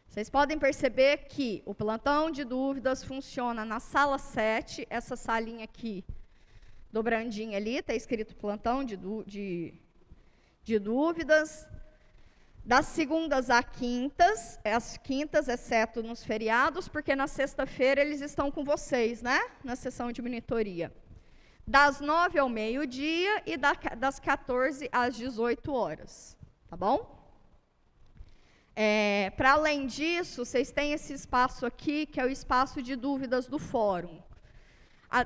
Vocês podem perceber que o plantão de dúvidas funciona na sala 7, essa salinha aqui, dobradinha ali, está escrito plantão de dúvidas. Das segundas a quintas, as quintas, exceto nos feriados, porque na sexta-feira eles estão com vocês, né? Na sessão de monitoria. Das 9 ao meio-dia e das 14 às 18 horas, tá bom? Para além disso, vocês têm esse espaço aqui, que é o espaço de dúvidas do fórum.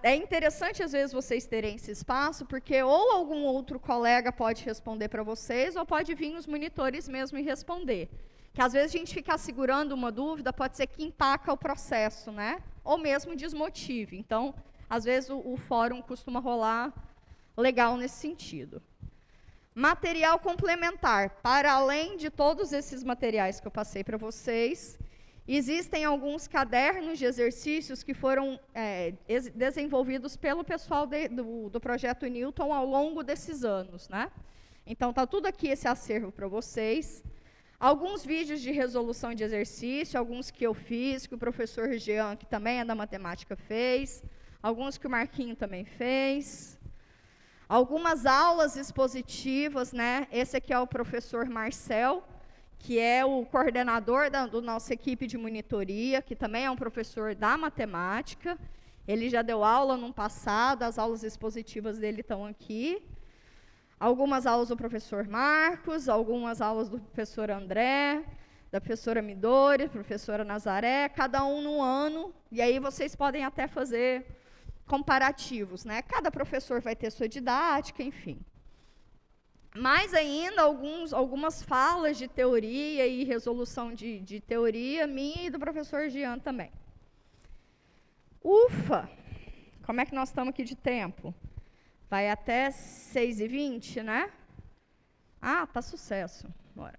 É interessante, às vezes, vocês terem esse espaço, porque ou algum outro colega pode responder para vocês, ou pode vir os monitores mesmo e responder. Que às vezes a gente ficar segurando uma dúvida, pode ser que empaca o processo, né? Ou mesmo desmotive. Então, às vezes o fórum costuma rolar legal nesse sentido. Material complementar. Para além de todos esses materiais que eu passei para vocês, existem alguns cadernos de exercícios que foram desenvolvidos pelo pessoal do Projeto Newton ao longo desses anos, né? Então, está tudo aqui esse acervo para vocês. Alguns vídeos de resolução de exercício, alguns que eu fiz, que o professor Jean, que também é da matemática, fez. Alguns que o Marquinho também fez. Algumas aulas expositivas, né? Esse aqui é o professor Marcel, que é o coordenador da nossa equipe de monitoria, que também é um professor da matemática. Ele já deu aula no passado, as aulas expositivas dele estão aqui. Algumas aulas do professor Marcos, algumas aulas do professor André, da professora Midori, professora Nazaré, cada um no ano, e aí vocês podem até fazer comparativos, né? Cada professor vai ter sua didática, enfim. Mais ainda, algumas falas de teoria e resolução de teoria, minha e do professor Jean também. Ufa! Como é que nós estamos aqui de tempo? Vai até 6h20, né? Ah, tá sucesso. Bora.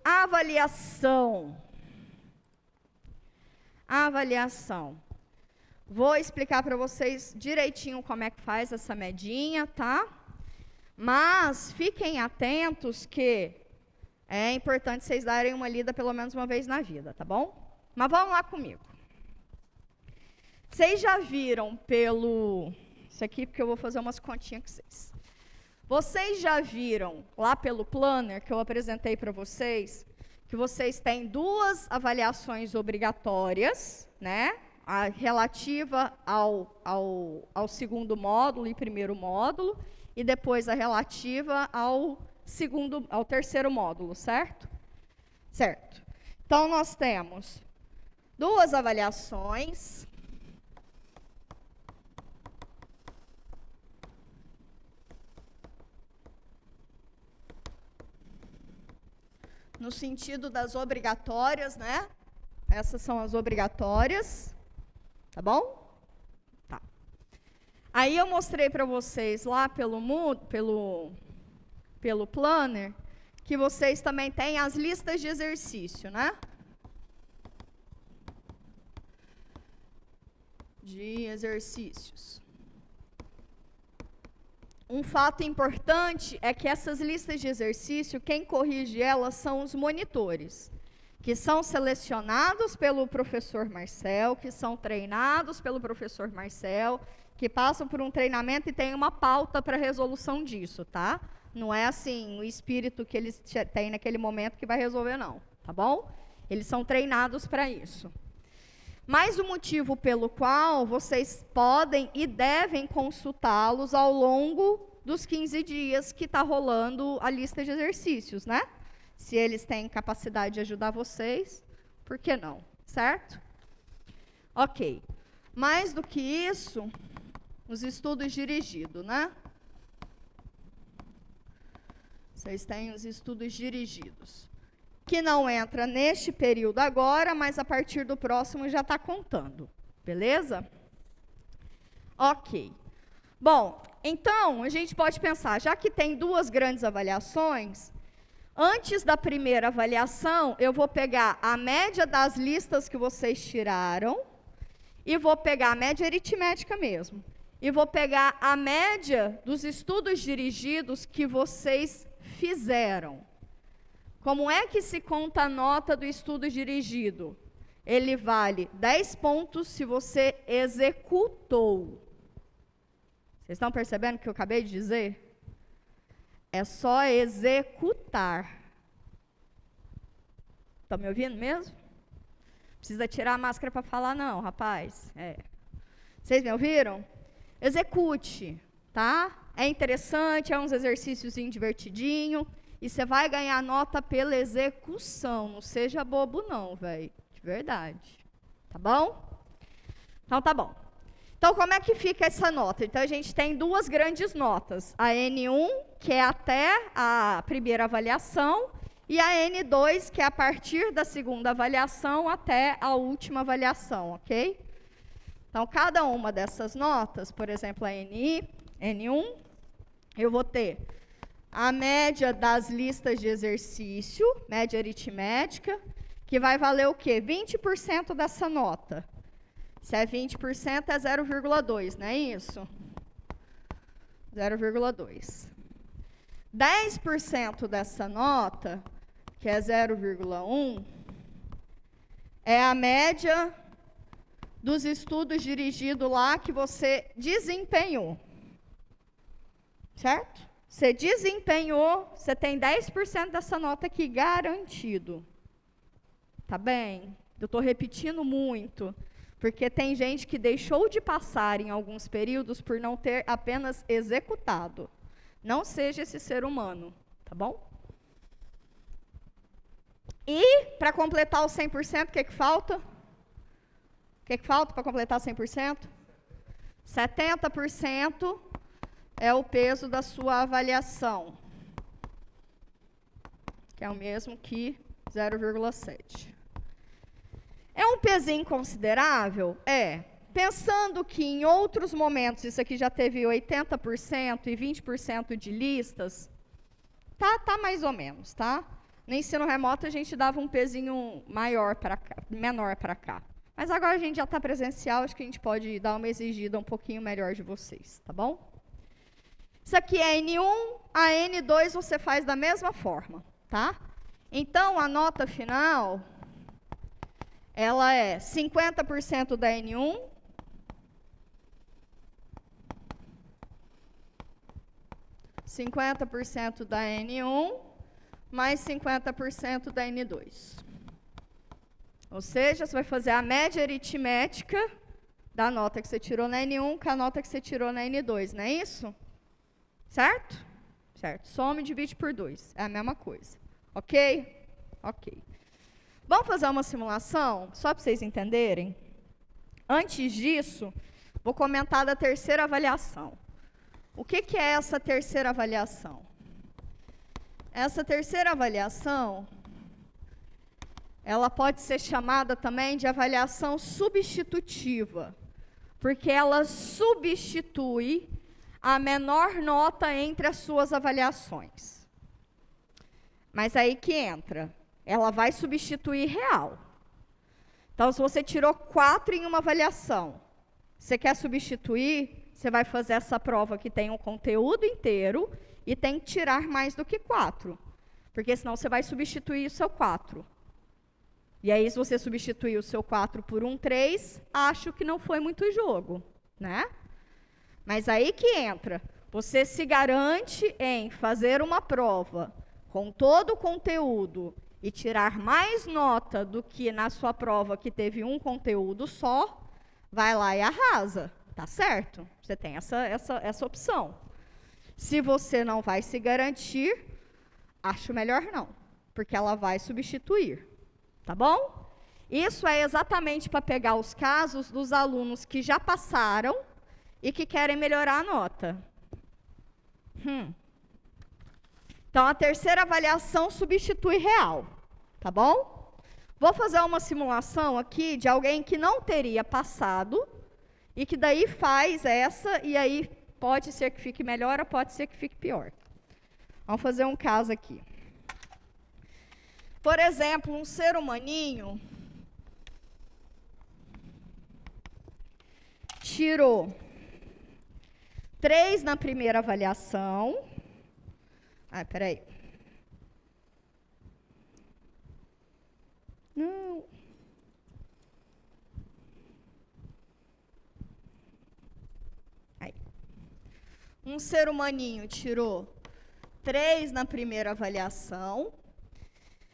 Avaliação. Avaliação. Vou explicar para vocês direitinho como é que faz essa medinha, tá? Mas fiquem atentos que é importante vocês darem uma lida pelo menos uma vez na vida, tá bom? Mas vamos lá comigo. Vocês já viram isso aqui, porque eu vou fazer umas continhas com vocês. Vocês já viram lá pelo planner que eu apresentei para vocês, que vocês têm 2 avaliações obrigatórias, né? A relativa ao segundo módulo e primeiro módulo, e depois a relativa ao terceiro módulo, certo? Certo. Então, nós temos 2 avaliações. No sentido das obrigatórias, né? Essas são as obrigatórias. Tá bom? Tá. Aí eu mostrei para vocês lá pelo planner que vocês também têm as listas de exercício, né? De exercícios. Um fato importante é que essas listas de exercício, quem corrige elas são os monitores, que são selecionados pelo professor Marcel, que são treinados pelo professor Marcel, que passam por um treinamento e tem uma pauta para resolução disso, tá? Não é assim, o espírito que eles têm naquele momento que vai resolver, não, tá bom? Eles são treinados para isso. Mas o motivo pelo qual vocês podem e devem consultá-los ao longo dos 15 dias que está rolando a lista de exercícios, né? Se eles têm capacidade de ajudar vocês, por que não? Certo? Ok. Mais do que isso, os estudos dirigidos, né? Vocês têm os estudos dirigidos, que não entra neste período agora, mas a partir do próximo já está contando. Beleza? Ok. Bom, então, a gente pode pensar, já que tem 2 grandes avaliações, antes da primeira avaliação, eu vou pegar a média das listas que vocês tiraram, e vou pegar a média aritmética mesmo, e vou pegar a média dos estudos dirigidos que vocês fizeram. Como é que se conta a nota do estudo dirigido? Ele vale 10 pontos se você executou. Vocês estão percebendo o que eu acabei de dizer? É só executar. Estão me ouvindo mesmo? Precisa tirar a máscara para falar, não, rapaz. Vocês me ouviram? Execute, tá? É interessante, é uns exercícios divertidinho. E você vai ganhar nota pela execução. Não seja bobo, não, velho. De verdade. Tá bom? Então, tá bom. Então, como é que fica essa nota? Então, a gente tem 2 grandes notas. A N1, que é até a primeira avaliação, e a N2, que é a partir da segunda avaliação até a última avaliação, ok? Então, cada uma dessas notas, por exemplo, a N1, eu vou ter a média das listas de exercício, média aritmética, que vai valer o quê? 20% dessa nota. Se é 20%, é 0,2, não é isso? 0,2. 10% dessa nota, que é 0,1, é a média dos estudos dirigidos lá que você desempenhou. Certo? Você desempenhou, você tem 10% dessa nota aqui garantido. Tá bem? Eu estou repetindo muito, porque tem gente que deixou de passar em alguns períodos por não ter apenas executado. Não seja esse ser humano, tá bom? E, para completar os 100%, o que falta? O que falta para completar 100%? 70% é o peso da sua avaliação, que é o mesmo que 0,7. É um pezinho considerável? É. Pensando que em outros momentos, isso aqui já teve 80% e 20% de listas, tá mais ou menos, tá? No ensino remoto a gente dava um pezinho menor para cá. Mas agora a gente já está presencial, acho que a gente pode dar uma exigida um pouquinho melhor de vocês, tá bom? Isso aqui é N1, a N2 você faz da mesma forma, tá? Então, a nota final, ela é 50% da N1, 50% da N1 mais 50% da N2. Ou seja, você vai fazer a média aritmética da nota que você tirou na N1 com a nota que você tirou na N2, não é isso? Certo? Certo. Soma e divide por 2. É a mesma coisa. Ok? Ok. Vamos fazer uma simulação, só para vocês entenderem? Antes disso, vou comentar da terceira avaliação. O que é essa terceira avaliação? Essa terceira avaliação, ela pode ser chamada também de avaliação substitutiva, porque ela substitui a menor nota entre as suas avaliações. Mas aí que entra, ela vai substituir real. Então, se você tirou 4 em uma avaliação, você quer substituir, você vai fazer essa prova que tem um conteúdo inteiro e tem que tirar mais do que 4, porque senão você vai substituir o seu 4. E aí, se você substituir o seu 4 por um 3, acho que não foi muito jogo, né? Mas aí que entra, você se garante em fazer uma prova com todo o conteúdo e tirar mais nota do que na sua prova que teve um conteúdo só, vai lá e arrasa, tá certo? Você tem essa opção. Se você não vai se garantir, acho melhor não, porque ela vai substituir, tá bom? Isso é exatamente para pegar os casos dos alunos que já passaram e que querem melhorar a nota. Então, a terceira avaliação substitui real, tá bom? Vou fazer uma simulação aqui de alguém que não teria passado e que daí faz essa, e aí pode ser que fique melhor ou pode ser que fique pior. Vamos fazer um caso aqui. Por exemplo, um ser humaninho tirou 3 na primeira avaliação. Peraí. Não. Aí. Um ser humaninho tirou 3 na primeira avaliação.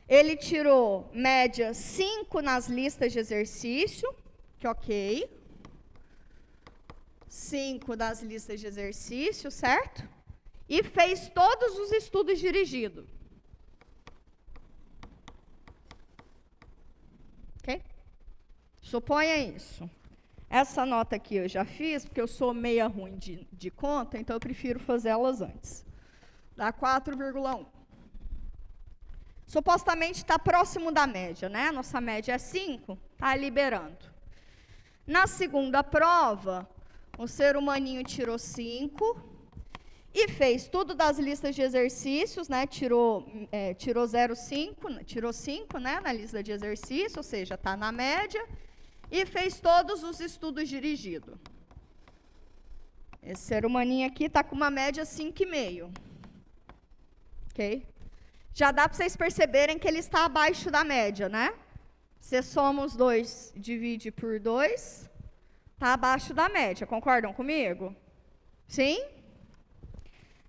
Ele tirou média 5 nas listas de exercício, que ok. 5 das listas de exercício, certo? E fez todos os estudos dirigidos. Ok? Suponha isso. Essa nota aqui eu já fiz, porque eu sou meia ruim de conta, então eu prefiro fazer elas antes. Dá 4,1. Supostamente está próximo da média, né? Nossa média é 5, está liberando. Na segunda prova, o ser humaninho tirou 5 e fez tudo das listas de exercícios, né? Tirou 0,5, tirou 5, né? Na lista de exercício, ou seja, está na média, e fez todos os estudos dirigidos. Esse ser humaninho aqui está com uma média 5,5. Ok? Já dá para vocês perceberem que ele está abaixo da média, né? Você soma os dois, divide por 2, está abaixo da média. Concordam comigo? Sim?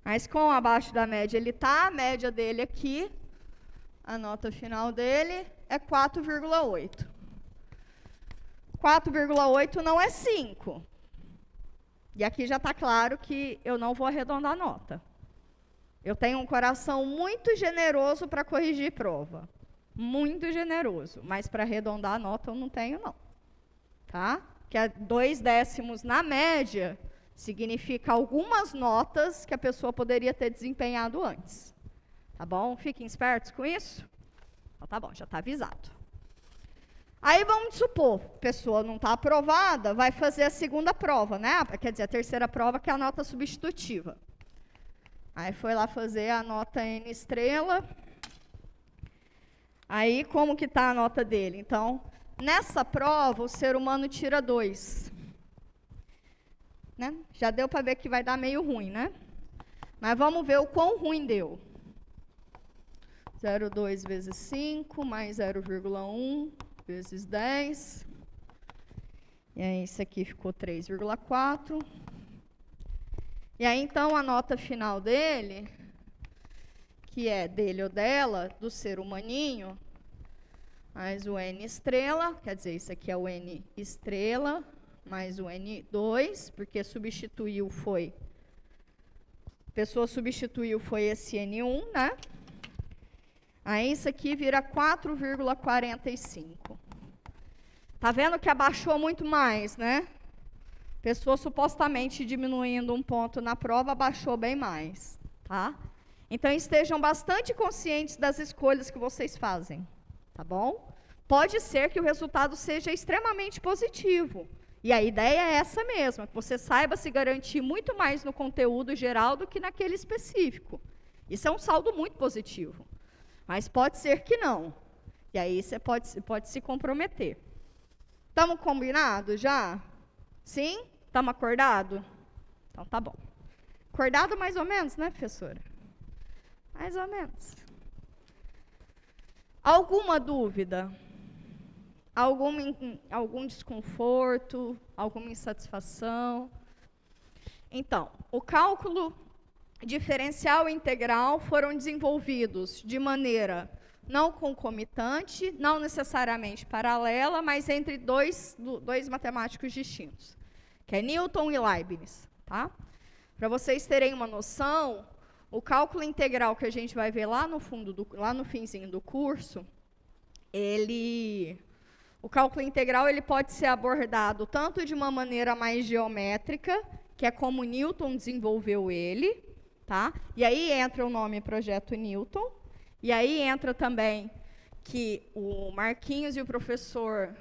Mas com abaixo da média ele está, a média dele aqui, a nota final dele é 4,8. 4,8 não é 5. E aqui já está claro que eu não vou arredondar a nota. Eu tenho um coração muito generoso para corrigir prova. Muito generoso. Mas para arredondar a nota eu não tenho, não. Tá? Que é 2 décimos na média significa algumas notas que a pessoa poderia ter desempenhado antes. Tá bom? Fiquem espertos com isso? Então, tá bom, já está avisado. Aí vamos supor, a pessoa não está aprovada, vai fazer a segunda prova, né? Quer dizer, a terceira prova, que é a nota substitutiva. Aí foi lá fazer a nota N estrela. Aí, como que está a nota dele? Então, nessa prova, o ser humano tira 2. Né? Já deu para ver que vai dar meio ruim, né? Mas vamos ver o quão ruim deu. 0,2 vezes 5, mais 0,1 vezes 10. E aí, isso aqui ficou 3,4. E aí, então, a nota final dele, que é dele ou dela, do ser humaninho, mais o N estrela, quer dizer, isso aqui é o N estrela, mais o N2, porque substituiu foi, a pessoa substituiu foi esse N1, né? Aí isso aqui vira 4,45. Tá vendo que abaixou muito mais, né? Pessoa supostamente diminuindo um ponto na prova, abaixou bem mais, tá? Então, estejam bastante conscientes das escolhas que vocês fazem, tá bom? Pode ser que o resultado seja extremamente positivo. E a ideia é essa mesma, que você saiba se garantir muito mais no conteúdo geral do que naquele específico. Isso é um saldo muito positivo. Mas pode ser que não. E aí você pode se comprometer. Estamos combinados já? Sim? Estamos acordados? Então tá bom. Acordado mais ou menos, né, professora? Mais ou menos. Alguma dúvida? Algum desconforto? Alguma insatisfação? Então, o cálculo diferencial e integral foram desenvolvidos de maneira não concomitante, não necessariamente paralela, mas entre dois matemáticos distintos, que é Newton e Leibniz, tá? Para vocês terem uma noção, o cálculo integral que a gente vai ver lá no finzinho do curso, o cálculo integral ele pode ser abordado tanto de uma maneira mais geométrica, que é como Newton desenvolveu ele, tá? E aí entra o nome Projeto Newton, e aí entra também que o Marquinhos e o professor,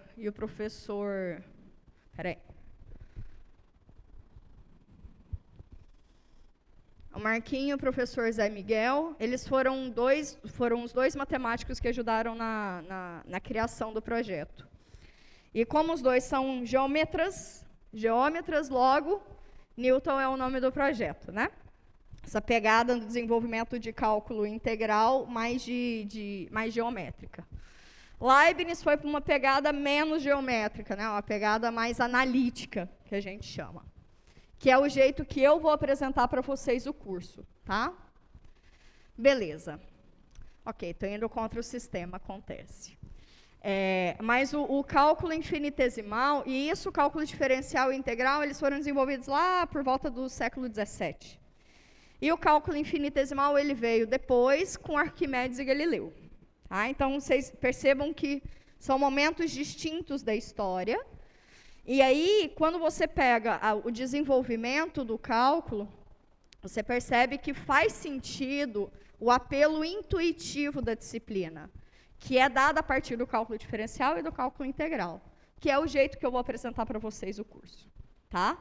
peraí. O Marquinho e o professor Zé Miguel, eles foram os dois matemáticos que ajudaram na criação do projeto. E como os dois são geômetras, logo, Newton é o nome do projeto, né? Essa pegada no desenvolvimento de cálculo integral mais geométrica. Leibniz foi para uma pegada menos geométrica, né? Uma pegada mais analítica, que a gente chama. Que é o jeito que eu vou apresentar para vocês o curso, tá? Beleza. Ok, estou indo contra o sistema, acontece. Mas o cálculo infinitesimal, e isso, o cálculo diferencial e integral, eles foram desenvolvidos lá por volta do século XVII. E o cálculo infinitesimal, ele veio depois com Arquimedes e Galileu. Tá? Então, vocês percebam que são momentos distintos da história. E aí, quando você pega o desenvolvimento do cálculo, você percebe que faz sentido o apelo intuitivo da disciplina, que é dado a partir do cálculo diferencial e do cálculo integral, que é o jeito que eu vou apresentar para vocês o curso. Tá?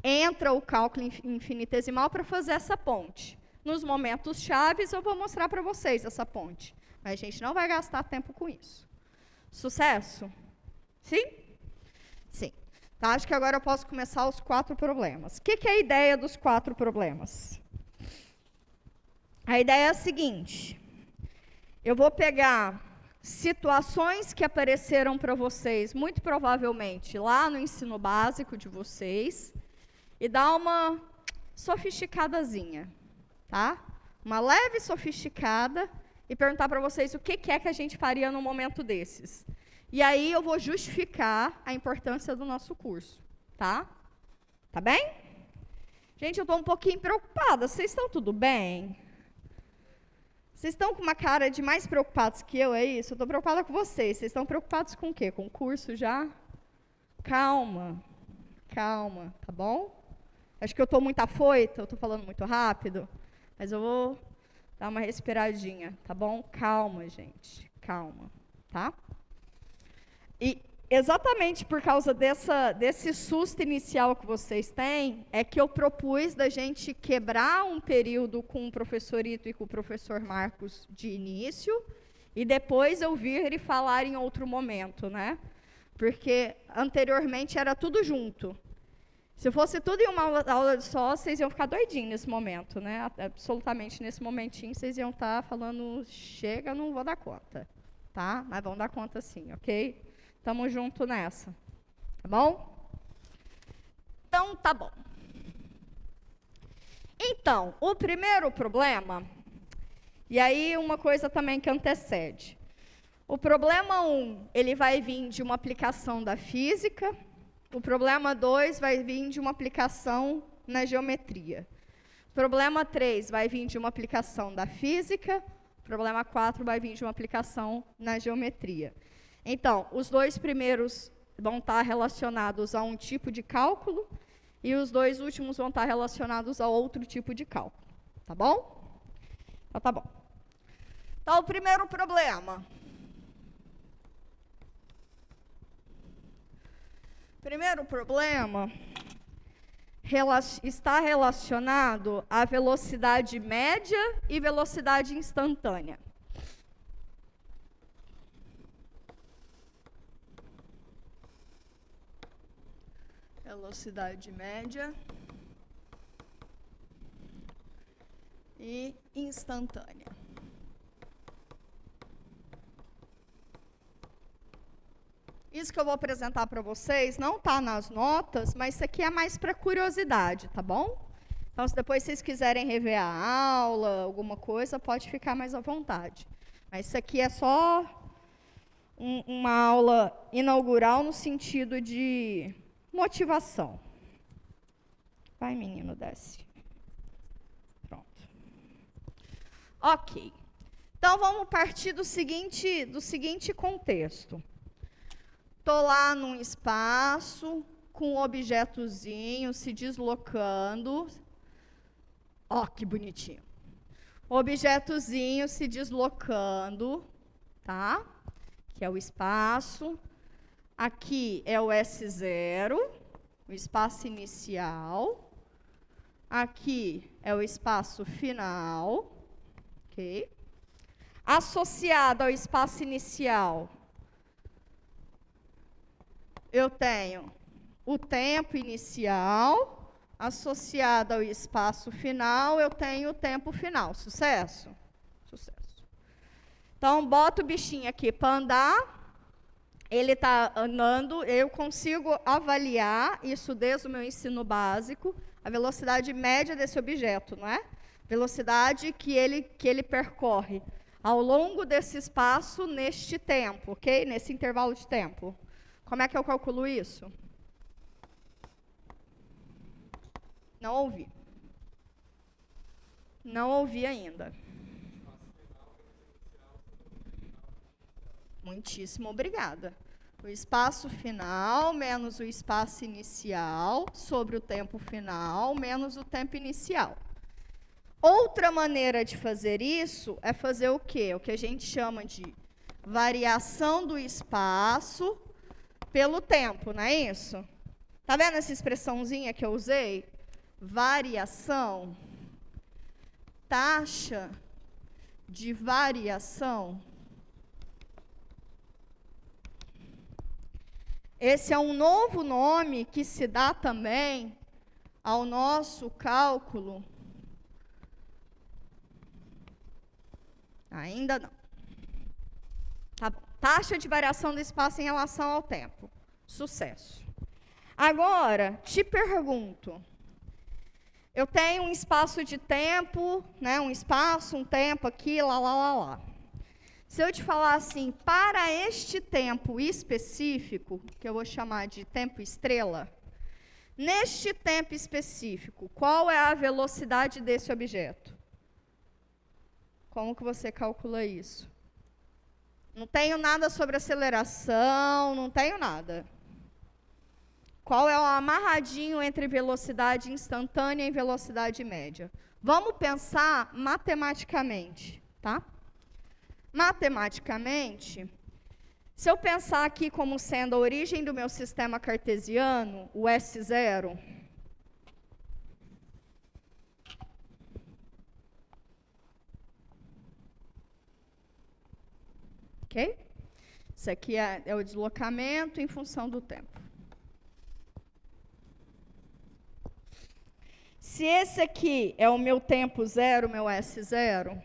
Entra o cálculo infinitesimal para fazer essa ponte. Nos momentos chaves, eu vou mostrar para vocês essa ponte. Mas a gente não vai gastar tempo com isso. Sucesso? Sim? Sim. Tá, acho que agora eu posso começar os 4 problemas. O que é a ideia dos 4 problemas? A ideia é a seguinte. Eu vou pegar situações que apareceram para vocês, muito provavelmente, lá no ensino básico de vocês, e dar uma sofisticadazinha, tá? Uma leve sofisticada, e perguntar para vocês o que é que a gente faria num momento desses. E aí eu vou justificar a importância do nosso curso, tá? Tá bem? Gente, eu estou um pouquinho preocupada. Vocês estão tudo bem? Vocês estão com uma cara de mais preocupados que eu, é isso? Eu estou preocupada com vocês. Vocês estão preocupados com o quê? Com o curso já? Calma. Calma, tá bom? Acho que eu estou muito afoita, eu estou falando muito rápido, mas eu vou dar uma respiradinha, tá bom? Calma, gente. Calma, tá? E exatamente por causa desse susto inicial que vocês têm, é que eu propus da gente quebrar um período com o professor Ito e com o professor Marcos de início, e depois eu vir e falar em outro momento, né? Porque anteriormente era tudo junto. Se fosse tudo em uma aula só, vocês iam ficar doidinhos nesse momento, né? Absolutamente nesse momentinho, vocês iam estar falando, chega, não vou dar conta, tá? Mas vão dar conta sim, ok? Tamo junto nessa, tá bom? Então, tá bom. Então, o primeiro problema, e aí uma coisa também que antecede. O problema 1, ele vai vir de uma aplicação da física. O problema 2 vai vir de uma aplicação na geometria. O problema 3 vai vir de uma aplicação da física. O problema 4 vai vir de uma aplicação na geometria. Então, os 2 primeiros vão estar relacionados a um tipo de cálculo e os 2 últimos vão estar relacionados a outro tipo de cálculo. Tá bom? Então, tá bom. Então, o primeiro problema. Primeiro problema está relacionado à velocidade média e velocidade instantânea. Velocidade média e instantânea. Isso que eu vou apresentar para vocês não está nas notas, mas isso aqui é mais para curiosidade, tá bom? Então, se depois vocês quiserem rever a aula, alguma coisa, pode ficar mais à vontade. Mas isso aqui é só uma aula inaugural no sentido de motivação. Vai, menino, desce. Pronto. Ok. Então, vamos partir do seguinte contexto. Estou lá num espaço, com um objetozinho se deslocando. Ó, que bonitinho. Objetozinho se deslocando, tá? Que é o espaço. Aqui é o S0, o espaço inicial. Aqui é o espaço final, ok? Associado ao espaço inicial, eu tenho o tempo inicial, associado ao espaço final, eu tenho o tempo final. Sucesso? Sucesso. Então, bota o bichinho aqui para andar, ele está andando, eu consigo avaliar isso desde o meu ensino básico, a velocidade média desse objeto, não é? Velocidade que ele percorre ao longo desse espaço neste tempo, ok? Nesse intervalo de tempo. Como é que eu calculo isso? Não ouvi. Não ouvi ainda. Muitíssimo obrigada. O espaço final menos o espaço inicial sobre o tempo final menos o tempo inicial. Outra maneira de fazer isso é fazer o quê? O que a gente chama de variação do espaço pelo tempo, não é isso? Tá vendo essa expressãozinha que eu usei? Variação, taxa de variação. Esse é um novo nome que se dá também ao nosso cálculo. Ainda não. Tá bom. Taxa de variação do espaço em relação ao tempo. Sucesso. Agora, te pergunto. Eu tenho um espaço de tempo, né, um espaço, um tempo aqui, lá. Se eu te falar assim, para este tempo específico, que eu vou chamar de tempo estrela, neste tempo específico, qual é a velocidade desse objeto? Como que você calcula isso? Não tenho nada sobre aceleração, não tenho nada. Qual é o amarradinho entre velocidade instantânea e velocidade média? Vamos pensar matematicamente, tá? Matematicamente, se eu pensar aqui como sendo a origem do meu sistema cartesiano, o S0, ok? Isso aqui é o deslocamento em função do tempo. Se esse aqui é o meu tempo zero, meu S0,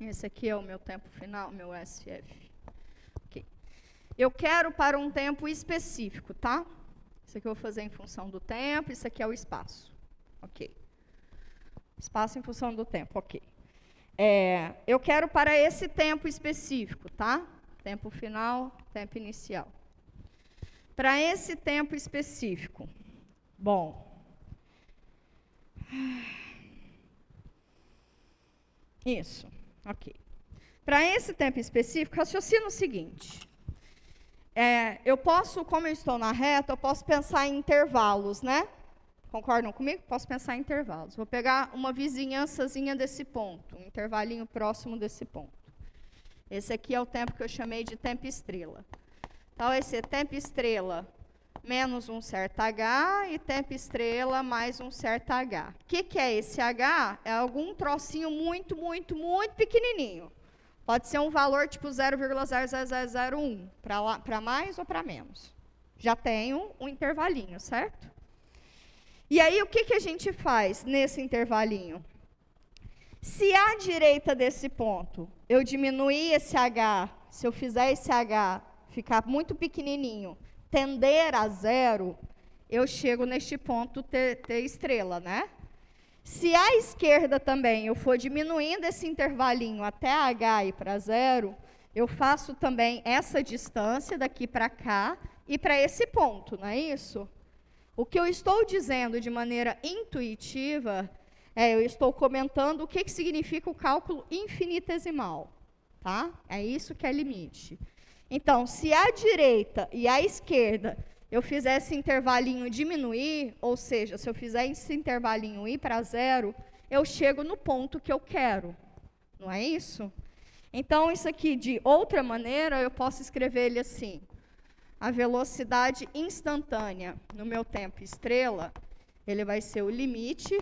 esse aqui é o meu tempo final, meu SF. Okay. Eu quero para um tempo específico, tá? Isso aqui eu vou fazer em função do tempo, isso aqui é o espaço. Ok. Espaço em função do tempo, ok. Eu quero para esse tempo específico, tá? Tempo final, tempo inicial. Para esse tempo específico, bom. Isso, ok. Para esse tempo específico, raciocina o seguinte. Eu posso, como eu estou na reta, eu posso pensar em intervalos, né? Concordam comigo? Posso pensar em intervalos. Vou pegar uma vizinhançazinha desse ponto, um intervalinho próximo desse ponto. Esse aqui é o tempo que eu chamei de tempo estrela. Então, vai ser tempo estrela menos um certo H e tempo estrela mais um certo H. O que é esse H? É algum trocinho muito, muito, muito pequenininho. Pode ser um valor tipo 0,00001, para mais ou para menos. Já tenho um intervalinho, certo? E aí, o que a gente faz nesse intervalinho? Se à direita desse ponto eu diminuir esse H, se eu fizer esse H ficar muito pequenininho, tender a zero, eu chego neste ponto T estrela, né? Se à esquerda também eu for diminuindo esse intervalinho até H ir para zero, eu faço também essa distância daqui para cá e para esse ponto, não é isso? O que eu estou dizendo de maneira intuitiva eu estou comentando o que significa o cálculo infinitesimal, tá? É isso que é limite. Então, se à direita e à esquerda eu fizer esse intervalinho diminuir, ou seja, se eu fizer esse intervalinho ir para zero, eu chego no ponto que eu quero, não é isso? Então, isso aqui, de outra maneira, eu posso escrever ele assim. A velocidade instantânea no meu tempo estrela, ele vai ser o limite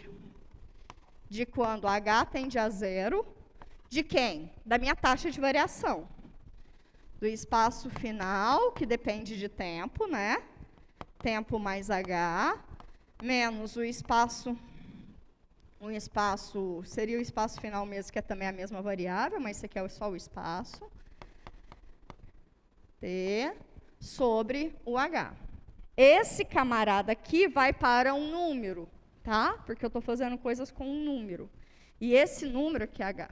de quando h tende a zero, de quem? Da minha taxa de variação. Do espaço final, que depende de tempo, né? Tempo mais h, menos o espaço seria o espaço final mesmo, que é também a mesma variável, mas isso aqui é só o espaço. T sobre o h. Esse camarada aqui vai para um número, tá? Porque eu estou fazendo coisas com um número. E esse número aqui é h.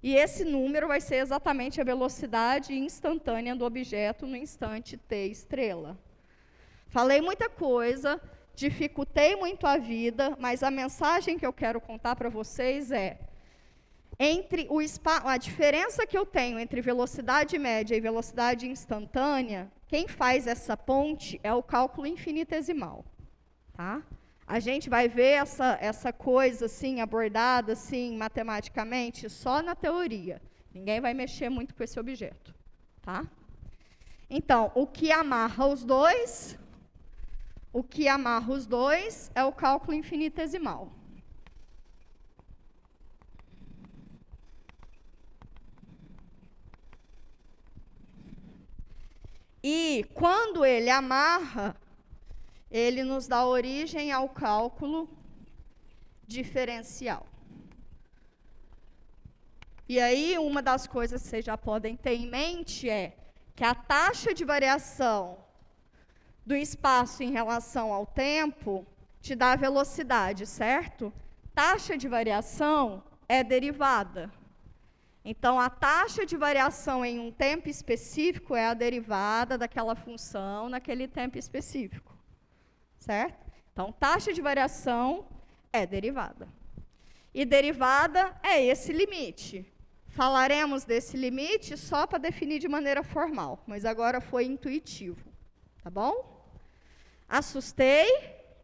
E esse número vai ser exatamente a velocidade instantânea do objeto no instante t estrela. Falei muita coisa, dificultei muito a vida, mas a mensagem que eu quero contar para vocês é: a diferença que eu tenho entre velocidade média e velocidade instantânea, quem faz essa ponte é o cálculo infinitesimal, tá? A gente vai ver essa coisa assim, abordada assim, matematicamente, só na teoria. Ninguém vai mexer muito com esse objeto, tá? Então, o que amarra os dois é o cálculo infinitesimal. E quando ele amarra, ele nos dá origem ao cálculo diferencial. E aí, uma das coisas que vocês já podem ter em mente é que a taxa de variação do espaço em relação ao tempo te dá a velocidade, certo? Taxa de variação é derivada. Então, a taxa de variação em um tempo específico é a derivada daquela função naquele tempo específico. Certo? Então, taxa de variação é derivada. E derivada é esse limite. Falaremos desse limite só para definir de maneira formal, mas agora foi intuitivo. Tá bom? Assustei?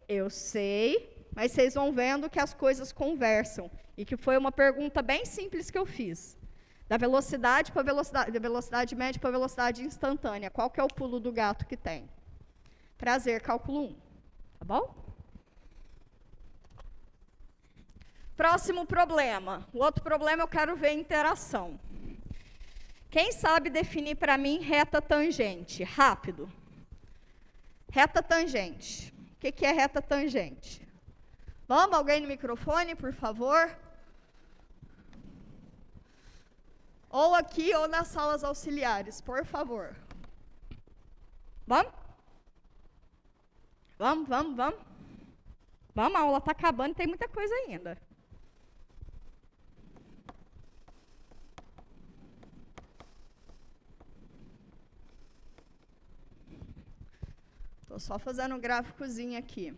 Eu sei, mas vocês vão vendo que as coisas conversam. E que foi uma pergunta bem simples que eu fiz. Da velocidade para velocidade, da velocidade média para velocidade instantânea. Qual que é o pulo do gato que tem? Prazer, cálculo 1. Tá bom? Próximo problema. O outro problema eu quero ver interação. Quem sabe definir para mim reta tangente? Rápido. Reta tangente. O que é reta tangente? Vamos, alguém no microfone, por favor? Ou aqui ou nas salas auxiliares, por favor. Vamos? Vamos. Vamos, a aula está acabando e tem muita coisa ainda. Estou só fazendo um gráficozinho aqui.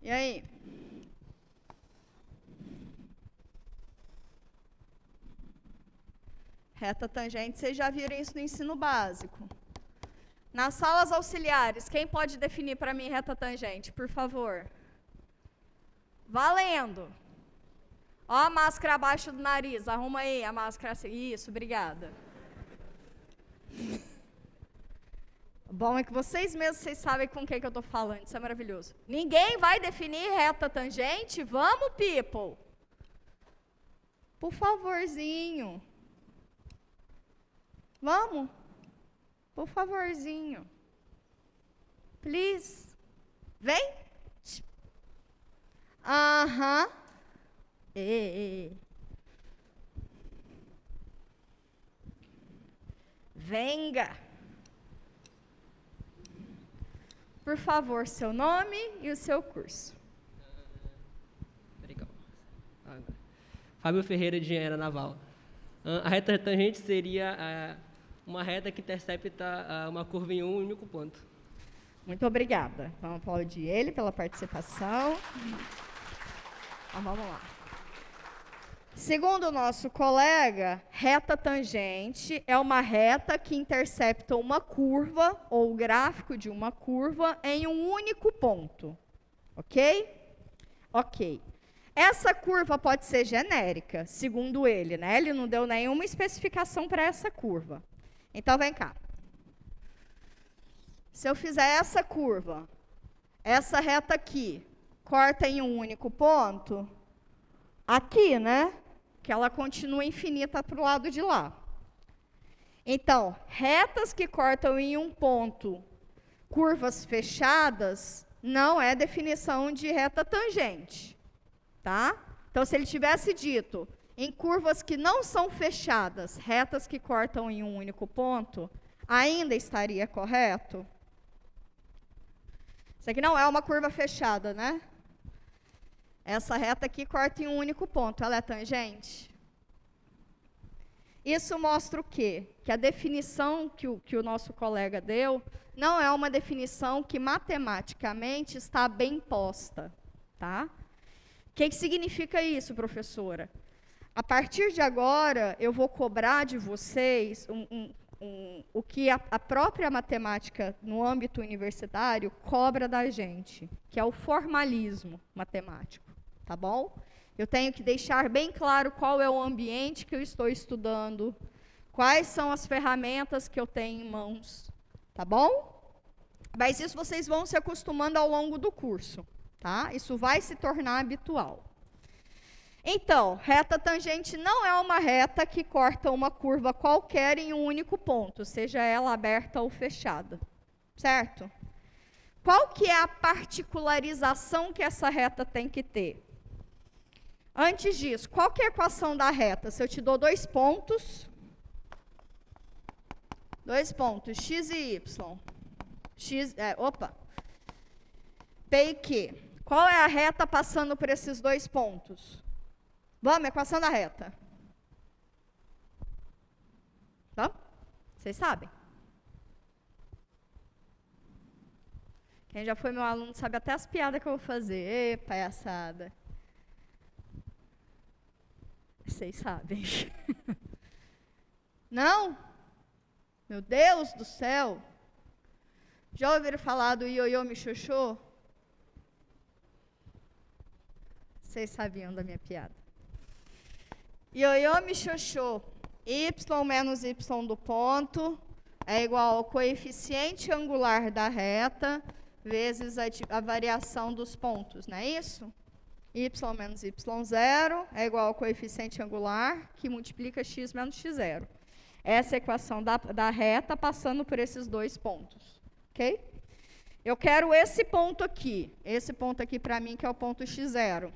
E aí? Reta tangente, vocês já viram isso no ensino básico. Nas salas auxiliares, quem pode definir para mim reta tangente, por favor? Valendo. Ó a máscara abaixo do nariz, arruma aí a máscara. Isso, obrigada. Bom é que vocês mesmos sabem com quem que eu estou falando, isso é maravilhoso. Ninguém vai definir reta tangente? Vamos, people? Por favorzinho. Vamos? Por favorzinho. Please. Vem. Aham. Venga. Por favor, seu nome e o seu curso. Fábio Ferreira, de Engenharia Naval. A reta tangente seria uma reta que intercepta uma curva em um único ponto. Muito obrigada. Vamos aplaudir ele pela participação. Então, vamos lá. Segundo o nosso colega, reta tangente é uma reta que intercepta uma curva ou o gráfico de uma curva em um único ponto. Ok? Ok. Essa curva pode ser genérica, segundo ele, né? Ele não deu nenhuma especificação para essa curva. Então, vem cá. Se eu fizer essa curva, essa reta aqui, corta em um único ponto, aqui, né? Que ela continua infinita para o lado de lá. Então, retas que cortam em um ponto, curvas fechadas, não é definição de reta tangente. Tá? Então, se ele tivesse dito, em curvas que não são fechadas, retas que cortam em um único ponto, ainda estaria correto? Isso aqui não é uma curva fechada, né? Essa reta aqui corta em um único ponto, ela é tangente? Isso mostra o quê? Que a definição que o nosso colega deu não é uma definição que matematicamente está bem posta, tá? O que significa isso, professora? A partir de agora, eu vou cobrar de vocês o que a própria matemática, no âmbito universitário, cobra da gente, que é o formalismo matemático, tá bom? Eu tenho que deixar bem claro qual é o ambiente que eu estou estudando, quais são as ferramentas que eu tenho em mãos, tá bom? Mas isso vocês vão se acostumando ao longo do curso. Tá? Isso vai se tornar habitual. Então, reta tangente não é uma reta que corta uma curva qualquer em um único ponto, seja ela aberta ou fechada. Certo? Qual que é a particularização que essa reta tem que ter? Antes disso, qual que é a equação da reta? Se eu te dou dois pontos, x e y, P e Q. Qual é a reta passando por esses dois pontos? Vamos, equação da reta. Tá? Vocês sabem? Quem já foi meu aluno sabe até as piadas que eu vou fazer. Ê, palhaçada. Vocês sabem. Não? Meu Deus do céu. Já ouviram falar do ioiô michoxô? Vocês sabiam da minha piada. Ioiô michoxô, y menos y do ponto é igual ao coeficiente angular da reta vezes a variação dos pontos, não é isso? Y menos y0 é igual ao coeficiente angular que multiplica x menos x0. Essa é a equação da reta passando por esses dois pontos. Ok? Eu quero esse ponto aqui para mim que é o ponto x0.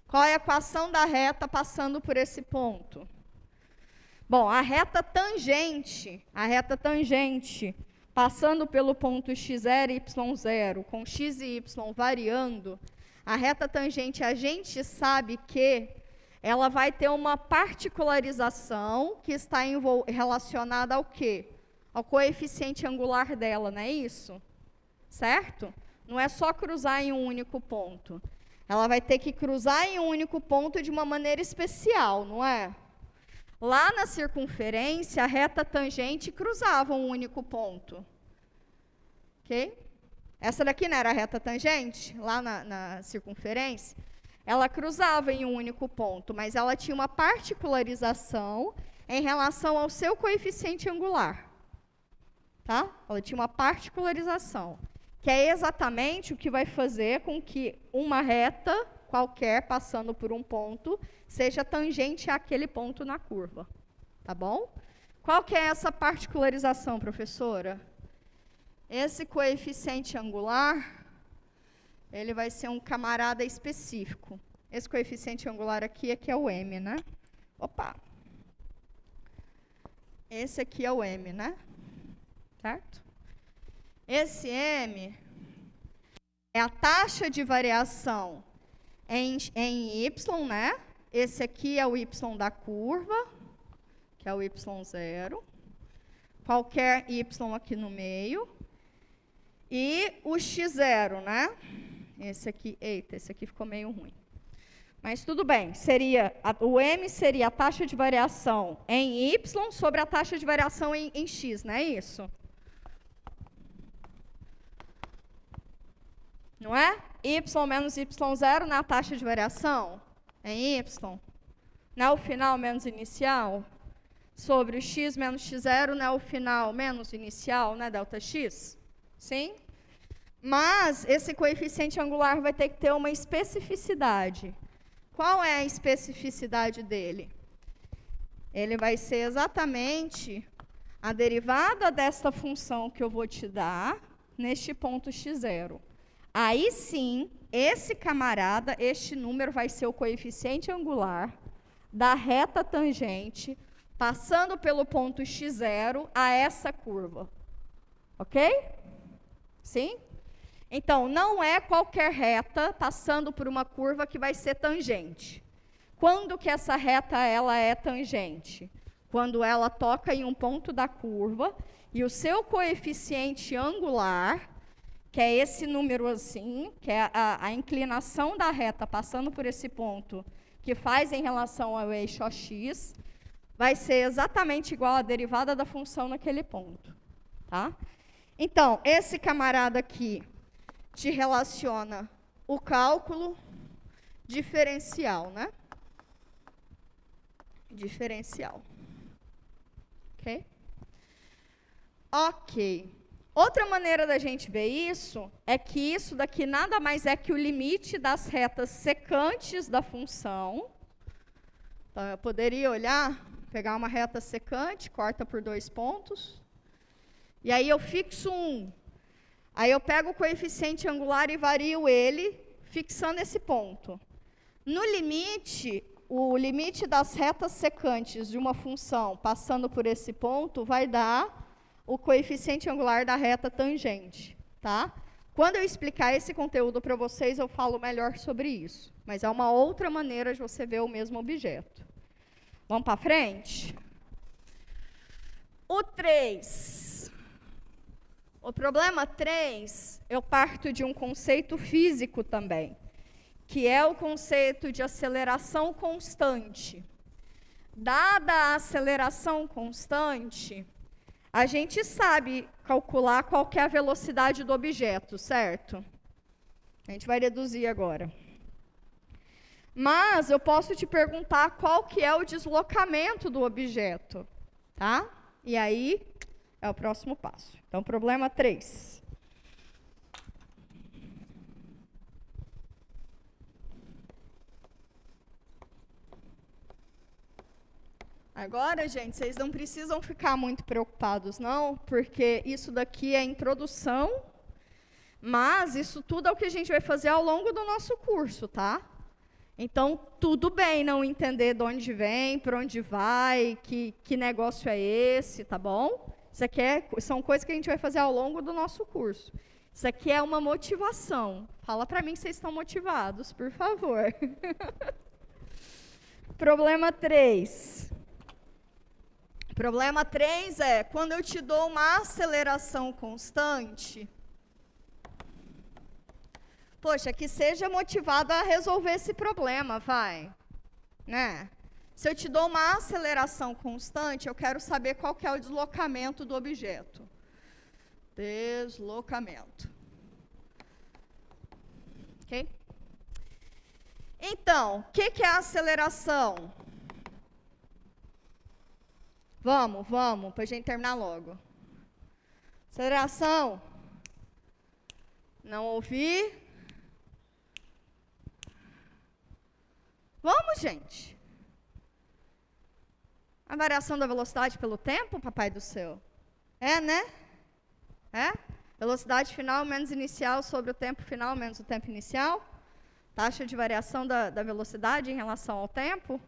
Qual é a equação da reta passando por esse ponto? Bom, a reta tangente passando pelo ponto x0 e y0, com x e y variando, a reta tangente, a gente sabe que ela vai ter uma particularização que está relacionada ao quê? Ao coeficiente angular dela, não é isso? Certo? Não é só cruzar em um único ponto. Ela vai ter que cruzar em um único ponto de uma maneira especial, não é? Lá na circunferência, a reta tangente cruzava um único ponto. Ok? Essa daqui não era a reta tangente? Lá na circunferência? Ela cruzava em um único ponto, mas ela tinha uma particularização em relação ao seu coeficiente angular. Tá? Ela tinha uma particularização, que é exatamente o que vai fazer com que uma reta qualquer passando por um ponto seja tangente àquele ponto na curva. Tá bom? Qual que é essa particularização, professora? Esse coeficiente angular, ele vai ser um camarada específico. Esse coeficiente angular aqui é o m, né? Opa! Esse aqui é o m, né? Certo? Esse m é a taxa de variação em y, né? Esse aqui é o y da curva, que é o y0. Qualquer y aqui no meio. E o x0, né? Esse aqui, eita, esse aqui ficou meio ruim. Mas tudo bem, o m seria a taxa de variação em y sobre a taxa de variação em x, não é isso? Não é? Y menos y0 na taxa de variação em y. Não é o final menos inicial? Sobre o x menos x0, não é o final menos inicial, né? Delta x? Sim? Mas esse coeficiente angular vai ter que ter uma especificidade. Qual é a especificidade dele? Ele vai ser exatamente a derivada desta função que eu vou te dar neste ponto x0. Aí sim, esse camarada, este número vai ser o coeficiente angular da reta tangente passando pelo ponto x0 a essa curva. Ok? Sim? Então, não é qualquer reta passando por uma curva que vai ser tangente. Quando que essa reta ela é tangente? Quando ela toca em um ponto da curva e o seu coeficiente angular, que é esse número assim, que é a inclinação da reta passando por esse ponto, que faz em relação ao eixo x, vai ser exatamente igual à derivada da função naquele ponto. Tá? Então, esse camarada aqui te relaciona o cálculo diferencial, né? Diferencial. Ok? Ok. Outra maneira da gente ver isso é que isso daqui nada mais é que o limite das retas secantes da função. Então, eu poderia olhar, pegar uma reta secante, corta por 2 pontos, e aí eu fixo 1. Aí eu pego o coeficiente angular e vario ele, fixando esse ponto. No limite, o limite das retas secantes de uma função passando por esse ponto vai dar o coeficiente angular da reta tangente, tá? Quando eu explicar esse conteúdo para vocês, eu falo melhor sobre isso. Mas é uma outra maneira de você ver o mesmo objeto. Vamos para frente? O 3. O problema 3, eu parto de um conceito físico também, que é o conceito de aceleração constante. Dada a aceleração constante, a gente sabe calcular qual que é a velocidade do objeto, certo? A gente vai deduzir agora. Mas eu posso te perguntar qual que é o deslocamento do objeto, tá? E aí é o próximo passo. Então, problema 3. Agora, gente, vocês não precisam ficar muito preocupados, não, porque isso daqui é introdução, mas isso tudo é o que a gente vai fazer ao longo do nosso curso, tá? Então, tudo bem não entender de onde vem, para onde vai, que negócio é esse, tá bom? Isso aqui são coisas que a gente vai fazer ao longo do nosso curso. Isso aqui é uma motivação. Fala para mim que vocês estão motivados, por favor. Problema 3. Problema 3 é, quando eu te dou uma aceleração constante, poxa, que seja motivado a resolver esse problema, vai. Né? Se eu te dou uma aceleração constante, eu quero saber qual que é o deslocamento do objeto. Deslocamento. Ok? Então, o que é a aceleração? Vamos, para a gente terminar logo. Aceleração. Não ouvi. Vamos, gente. A variação da velocidade pelo tempo, papai do céu? É, né? É? Velocidade final menos inicial sobre o tempo final menos o tempo inicial. Taxa de variação da velocidade em relação ao tempo.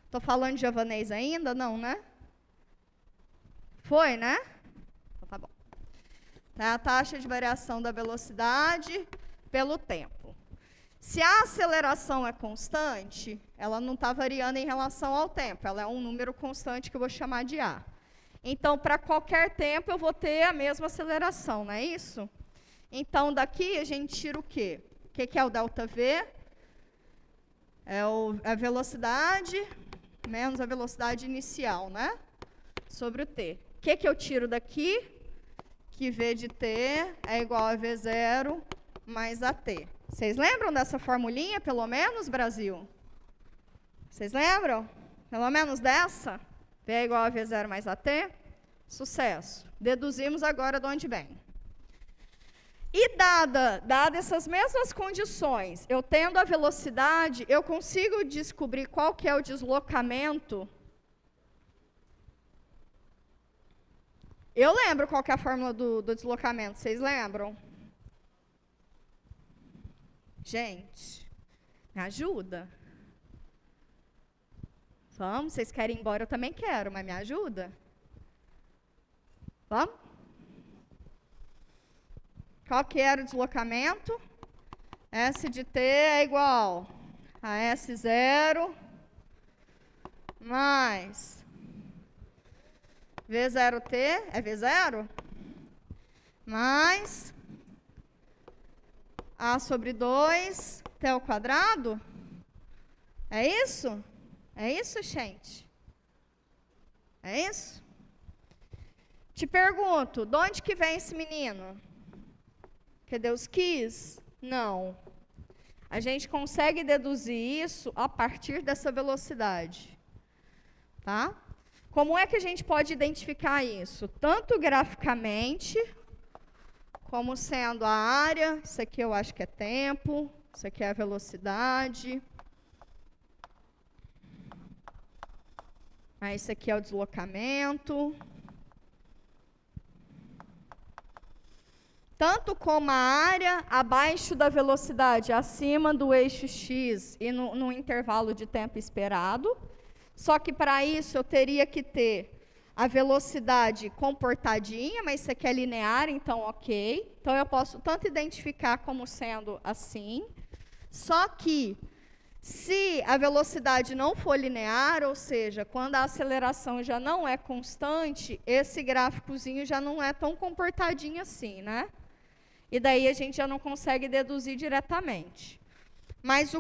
Estou falando de javanês ainda? Não, né? Foi, né? Então, tá bom. É a taxa de variação da velocidade pelo tempo. Se a aceleração é constante, ela não está variando em relação ao tempo. Ela é um número constante que eu vou chamar de A. Então, para qualquer tempo, eu vou ter a mesma aceleração, não é isso? Então, daqui a gente tira o quê? O que é o ΔV? É a velocidade menos a velocidade inicial, né? Sobre o T. O que eu tiro daqui? Que V de T é igual a V0 mais AT. Vocês lembram dessa formulinha, pelo menos, Brasil? Vocês lembram? Pelo menos dessa? V é igual a V0 mais AT? Sucesso. Deduzimos agora de onde vem. E dada essas mesmas condições, eu tendo a velocidade, eu consigo descobrir qual que é o deslocamento. Eu lembro qual que é a fórmula do deslocamento, vocês lembram? Gente, me ajuda. Vamos, vocês querem ir embora? Eu também quero, mas me ajuda? Vamos? Qual que era o deslocamento? S de T é igual a S0 mais V0T, é V0? Mais A sobre 2, T ao quadrado? É isso? É isso, gente? É isso? Te pergunto, de onde que vem esse menino? Que Deus quis? Não. A gente consegue deduzir isso a partir dessa velocidade. Tá? Como é que a gente pode identificar isso? Tanto graficamente, como sendo a área, isso aqui eu acho que é tempo, isso aqui é a velocidade. Aí isso aqui é o deslocamento. Tanto como a área abaixo da velocidade, acima do eixo x e no intervalo de tempo esperado. Só que para isso eu teria que ter a velocidade comportadinha, mas isso aqui é linear, então ok. Então eu posso tanto identificar como sendo assim. Só que se a velocidade não for linear, ou seja, quando a aceleração já não é constante, esse gráficozinho já não é tão comportadinho assim, né? E daí a gente já não consegue deduzir diretamente. Mas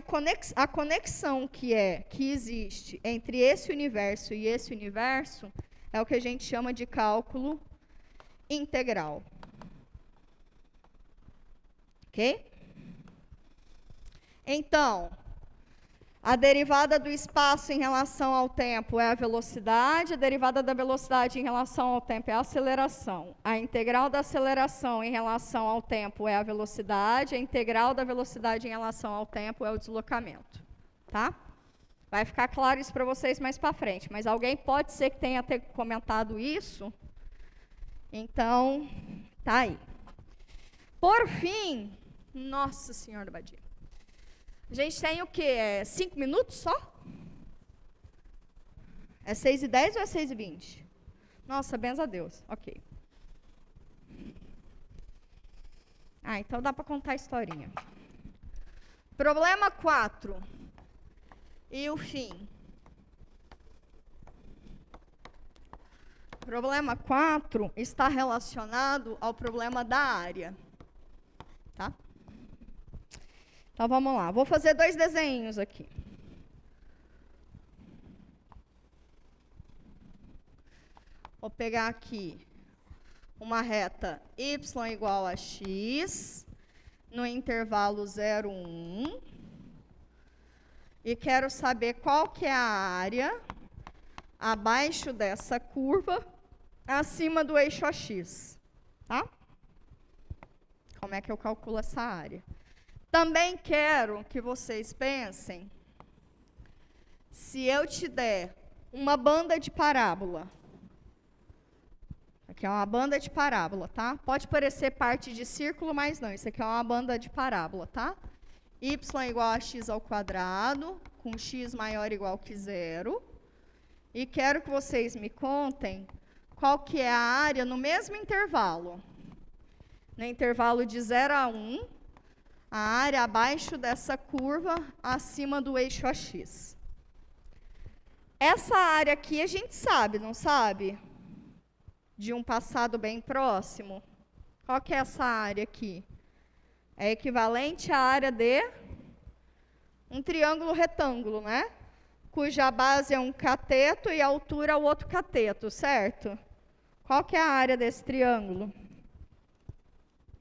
a conexão que existe entre esse universo e esse universo é o que a gente chama de cálculo integral. Ok? Então, a derivada do espaço em relação ao tempo é a velocidade, a derivada da velocidade em relação ao tempo é a aceleração. A integral da aceleração em relação ao tempo é a velocidade, a integral da velocidade em relação ao tempo é o deslocamento. Tá? Vai ficar claro isso para vocês mais para frente, mas alguém pode ser que tenha comentado isso. Então, tá aí. Por fim, nossa senhora Badia. A gente tem o quê? 5 minutos só? É 6h10 ou é 6h20? Nossa, benza a Deus. Ok. Ah, então dá para contar a historinha. Problema 4. E o fim. Problema 4 está relacionado ao problema da área. Tá? Então, vamos lá. Vou fazer 2 desenhos aqui. Vou pegar aqui uma reta y igual a x, no intervalo 0, 1. E quero saber qual que é a área abaixo dessa curva, acima do eixo AX. Tá? Como é que eu calculo essa área? Também quero que vocês pensem, se eu te der uma banda de parábola, aqui é uma banda de parábola, tá? Pode parecer parte de círculo, mas não, isso aqui é uma banda de parábola, tá? Y igual a x ao quadrado, com x maior ou igual que 0. E quero que vocês me contem qual que é a área no mesmo intervalo. No intervalo de 0 a 1, a área abaixo dessa curva, acima do eixo AX. Essa área aqui a gente sabe, não sabe? De um passado bem próximo. Qual que é essa área aqui? É equivalente à área de um triângulo retângulo, né? Cuja base é um cateto e a altura é o outro cateto, certo? Qual que é a área desse triângulo?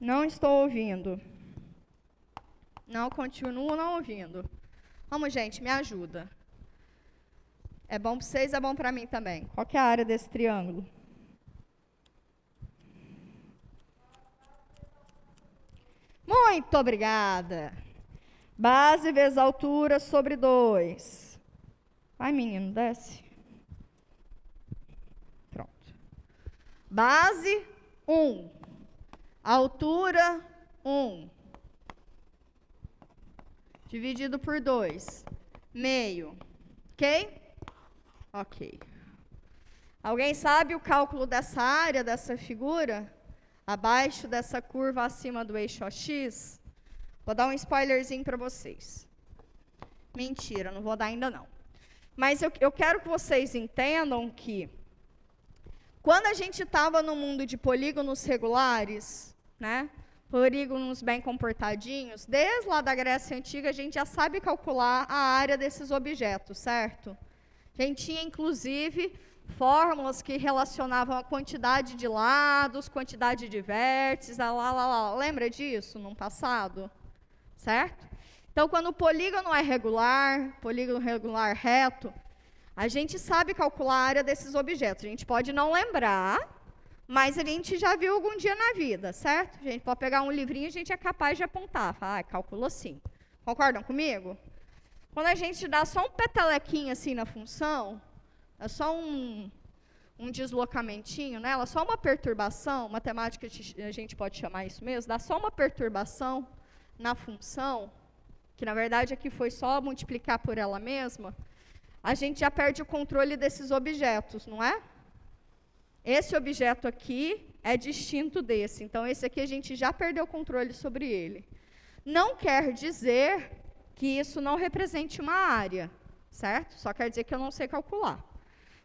Não estou ouvindo. Não, continuo não ouvindo. Vamos, gente, me ajuda. É bom para vocês, é bom para mim também. Qual que é a área desse triângulo? Muito obrigada. Base vezes altura sobre 2. Vai, menino, desce. Pronto. Base, 1. Altura, 1. Dividido por 2. Meio. Ok? Ok. Alguém sabe o cálculo dessa área, dessa figura? Abaixo dessa curva, acima do eixo AX? Vou dar um spoilerzinho para vocês. Mentira, não vou dar ainda não. Mas eu quero que vocês entendam que, quando a gente estava no mundo de polígonos regulares, né, polígonos bem comportadinhos, desde lá da Grécia Antiga, a gente já sabe calcular a área desses objetos, certo? A gente tinha, inclusive, fórmulas que relacionavam a quantidade de lados, quantidade de vértices, lembra disso no passado? Certo? Então, quando o polígono é regular, polígono regular reto, a gente sabe calcular a área desses objetos. A gente pode não lembrar, mas a gente já viu algum dia na vida, certo? A gente pode pegar um livrinho e a gente é capaz de apontar. Falar, calculou assim. Concordam comigo? Quando a gente dá só um petelequinho assim na função, é só um deslocamentinho nela, só uma perturbação, matemática a gente pode chamar isso mesmo, dá só uma perturbação na função, que na verdade aqui foi só multiplicar por ela mesma, a gente já perde o controle desses objetos, não é? Esse objeto aqui é distinto desse, então esse aqui a gente já perdeu o controle sobre ele. Não quer dizer que isso não represente uma área, certo? Só quer dizer que eu não sei calcular.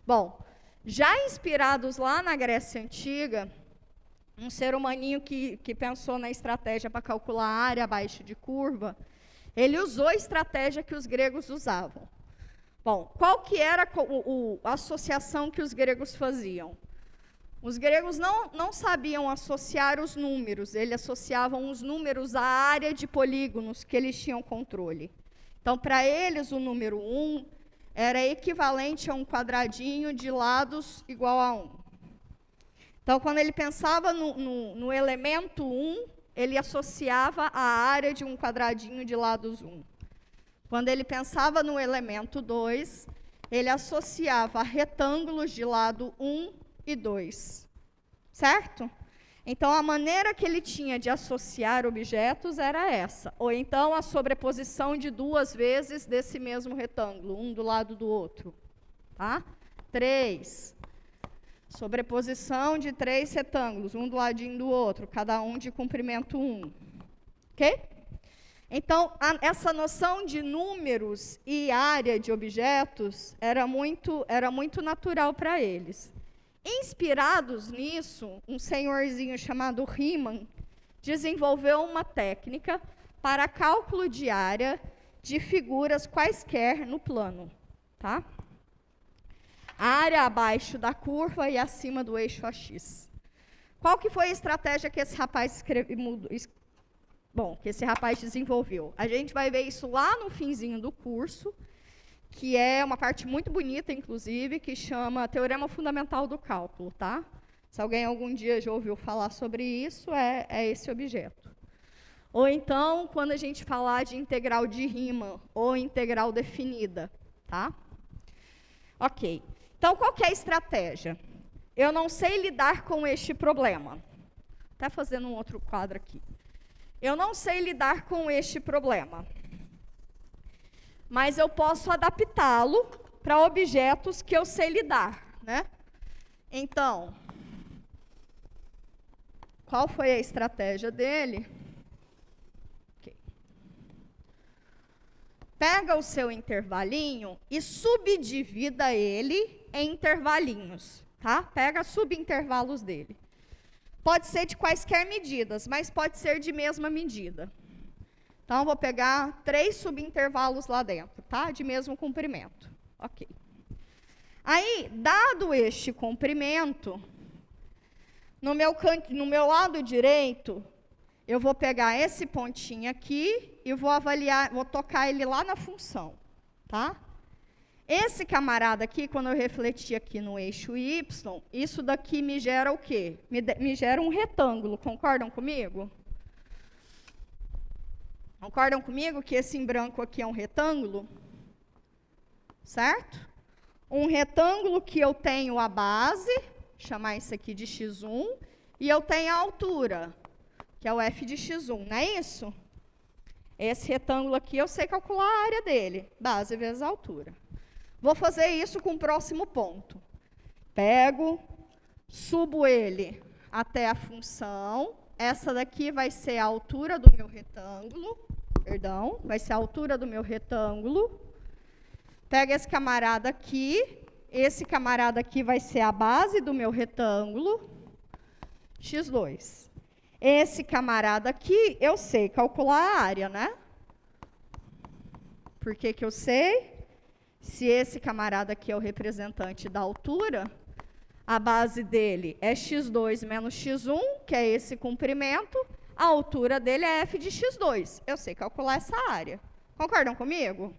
Bom, já inspirados lá na Grécia Antiga, um ser humaninho que pensou na estratégia para calcular a área abaixo de curva, ele usou a estratégia que os gregos usavam. Bom, qual que era a associação que os gregos faziam? Os gregos não sabiam associar os números, eles associavam os números à área de polígonos que eles tinham controle. Então, para eles, o número 1 era equivalente a um quadradinho de lados igual a 1. Então, quando ele pensava no elemento 1, ele associava a área de um quadradinho de lados 1. Quando ele pensava no elemento 2, ele associava retângulos de lado 1 e 2. Certo? Então, a maneira que ele tinha de associar objetos era essa. Ou então, a sobreposição de 2 vezes desse mesmo retângulo, um do lado do outro. Tá? 3. Sobreposição de 3 retângulos, um do ladinho do outro, cada um de comprimento 1. ok? Então, essa noção de números e área de objetos era muito natural para eles. Inspirados nisso, um senhorzinho chamado Riemann desenvolveu uma técnica para cálculo de área de figuras quaisquer no plano. Tá? A área abaixo da curva e acima do eixo AX. Qual que foi a estratégia que esse rapaz que esse rapaz desenvolveu? A gente vai ver isso lá no finzinho do curso, que é uma parte muito bonita, inclusive, que chama Teorema Fundamental do Cálculo, tá? Se alguém algum dia já ouviu falar sobre isso, é esse objeto. Ou então, quando a gente falar de integral de Riemann, ou integral definida, tá? Ok. Então, qual que é a estratégia? Eu não sei lidar com este problema. Até fazendo um outro quadro aqui. Eu não sei lidar com este problema. Mas eu posso adaptá-lo para objetos que eu sei lidar, né? Então, qual foi a estratégia dele? Okay. Pega o seu intervalinho e subdivida ele em intervalinhos, tá? Pega subintervalos dele. Pode ser de quaisquer medidas, mas pode ser de mesma medida. Então, eu vou pegar 3 subintervalos lá dentro, tá? De mesmo comprimento. Ok. Aí, dado este comprimento, no meu lado direito, eu vou pegar esse pontinho aqui e vou avaliar, vou tocar ele lá na função, tá? Esse camarada aqui, quando eu refletir aqui no eixo Y, isso daqui me gera o quê? Me gera um retângulo, concordam comigo? Concordam comigo que esse em branco aqui é um retângulo? Certo? Um retângulo que eu tenho a base, chamar isso aqui de x1, e eu tenho a altura, que é o f de x1, não é isso? Esse retângulo aqui eu sei calcular a área dele, base vezes a altura. Vou fazer isso com o próximo ponto. Pego, subo ele até a função. Essa daqui vai ser a altura do meu retângulo. Perdão, vai ser a altura do meu retângulo. Pego esse camarada aqui. Esse camarada aqui vai ser a base do meu retângulo. x2. Esse camarada aqui, eu sei calcular a área, né? Por que que eu sei? Se esse camarada aqui é o representante da altura, a base dele é x2 menos x1, que é esse comprimento, a altura dele é f de x2. Eu sei calcular essa área. Concordam comigo?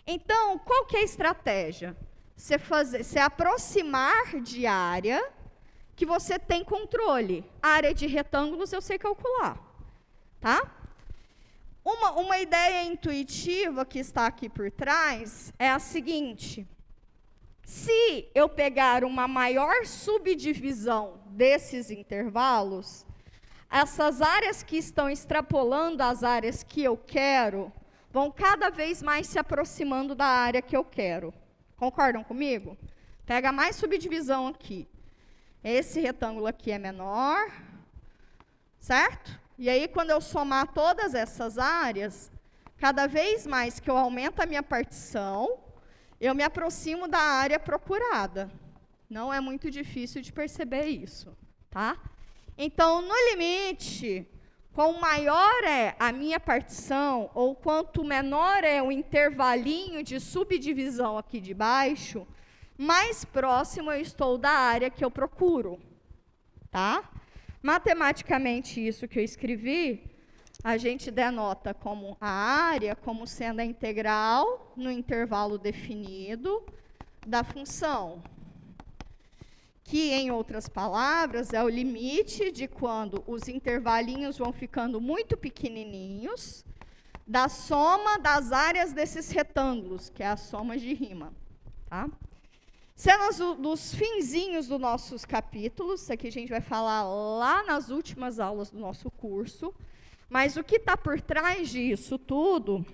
Então, qual que é a estratégia? Você aproximar de área que você tem controle. A área de retângulos eu sei calcular. Tá? Uma ideia intuitiva que está aqui por trás é a seguinte: se eu pegar uma maior subdivisão desses intervalos, essas áreas que estão extrapolando as áreas que eu quero, vão cada vez mais se aproximando da área que eu quero. Concordam comigo? Pega mais subdivisão aqui. Esse retângulo aqui é menor, certo? E aí, quando eu somar todas essas áreas, cada vez mais que eu aumento a minha partição, eu me aproximo da área procurada. Não é muito difícil de perceber isso, tá? Então, no limite, quanto maior é a minha partição, ou quanto menor é o intervalinho de subdivisão aqui de baixo, mais próximo eu estou da área que eu procuro, tá? Matematicamente, isso que eu escrevi, a gente denota como a área, como sendo a integral no intervalo definido da função, que, em outras palavras, é o limite de quando os intervalinhos vão ficando muito pequenininhos, da soma das áreas desses retângulos, que é a soma de Riemann. Tá? Cenas dos finzinhos dos nossos capítulos, isso aqui a gente vai falar lá nas últimas aulas do nosso curso, mas o que está por trás disso tudo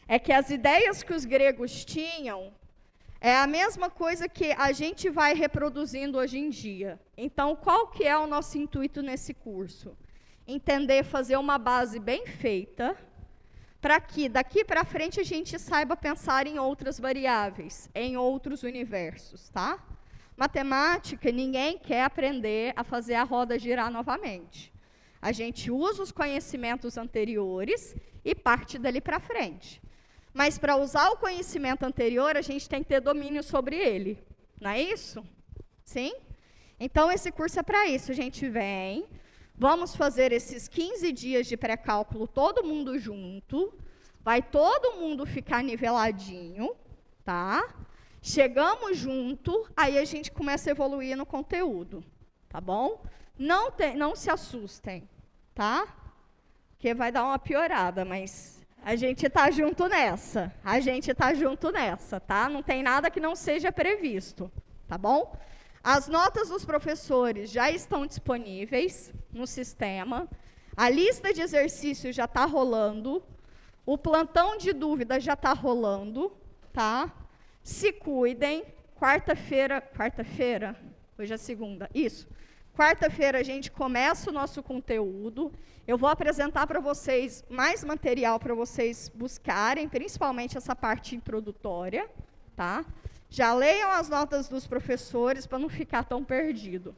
é que as ideias que os gregos tinham é a mesma coisa que a gente vai reproduzindo hoje em dia. Então, qual que é o nosso intuito nesse curso? entender, fazer uma base bem feita, para que daqui para frente a gente saiba pensar em outras variáveis, em outros universos, tá? Matemática, ninguém quer aprender a fazer a roda girar novamente. A gente usa os conhecimentos anteriores e parte dali para frente. Mas para usar o conhecimento anterior, a gente tem que ter domínio sobre ele. Não é isso? Sim? Então, esse curso é para isso. A gente vem, vamos fazer esses 15 dias de pré-cálculo, todo mundo junto, vai todo mundo ficar niveladinho, tá? Chegamos junto, aí a gente começa a evoluir no conteúdo, tá bom? Não se assustem, tá? Porque vai dar uma piorada, mas a gente está junto nessa. A gente está junto nessa, tá? Não tem nada que não seja previsto, tá bom? As notas dos professores já estão disponíveis no sistema. A lista de exercícios já está rolando. O plantão de dúvidas já está rolando, tá? Se cuidem. Quarta-feira, hoje é segunda, isso. Quarta-feira a gente começa o nosso conteúdo. Eu vou apresentar para vocês mais material para vocês buscarem, principalmente essa parte introdutória, tá? Já leiam as notas dos professores para não ficar tão perdido.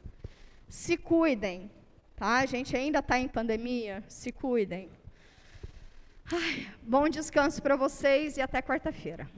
Se cuidem, tá? A gente ainda está em pandemia, se cuidem. Ai, bom descanso para vocês e até quarta-feira.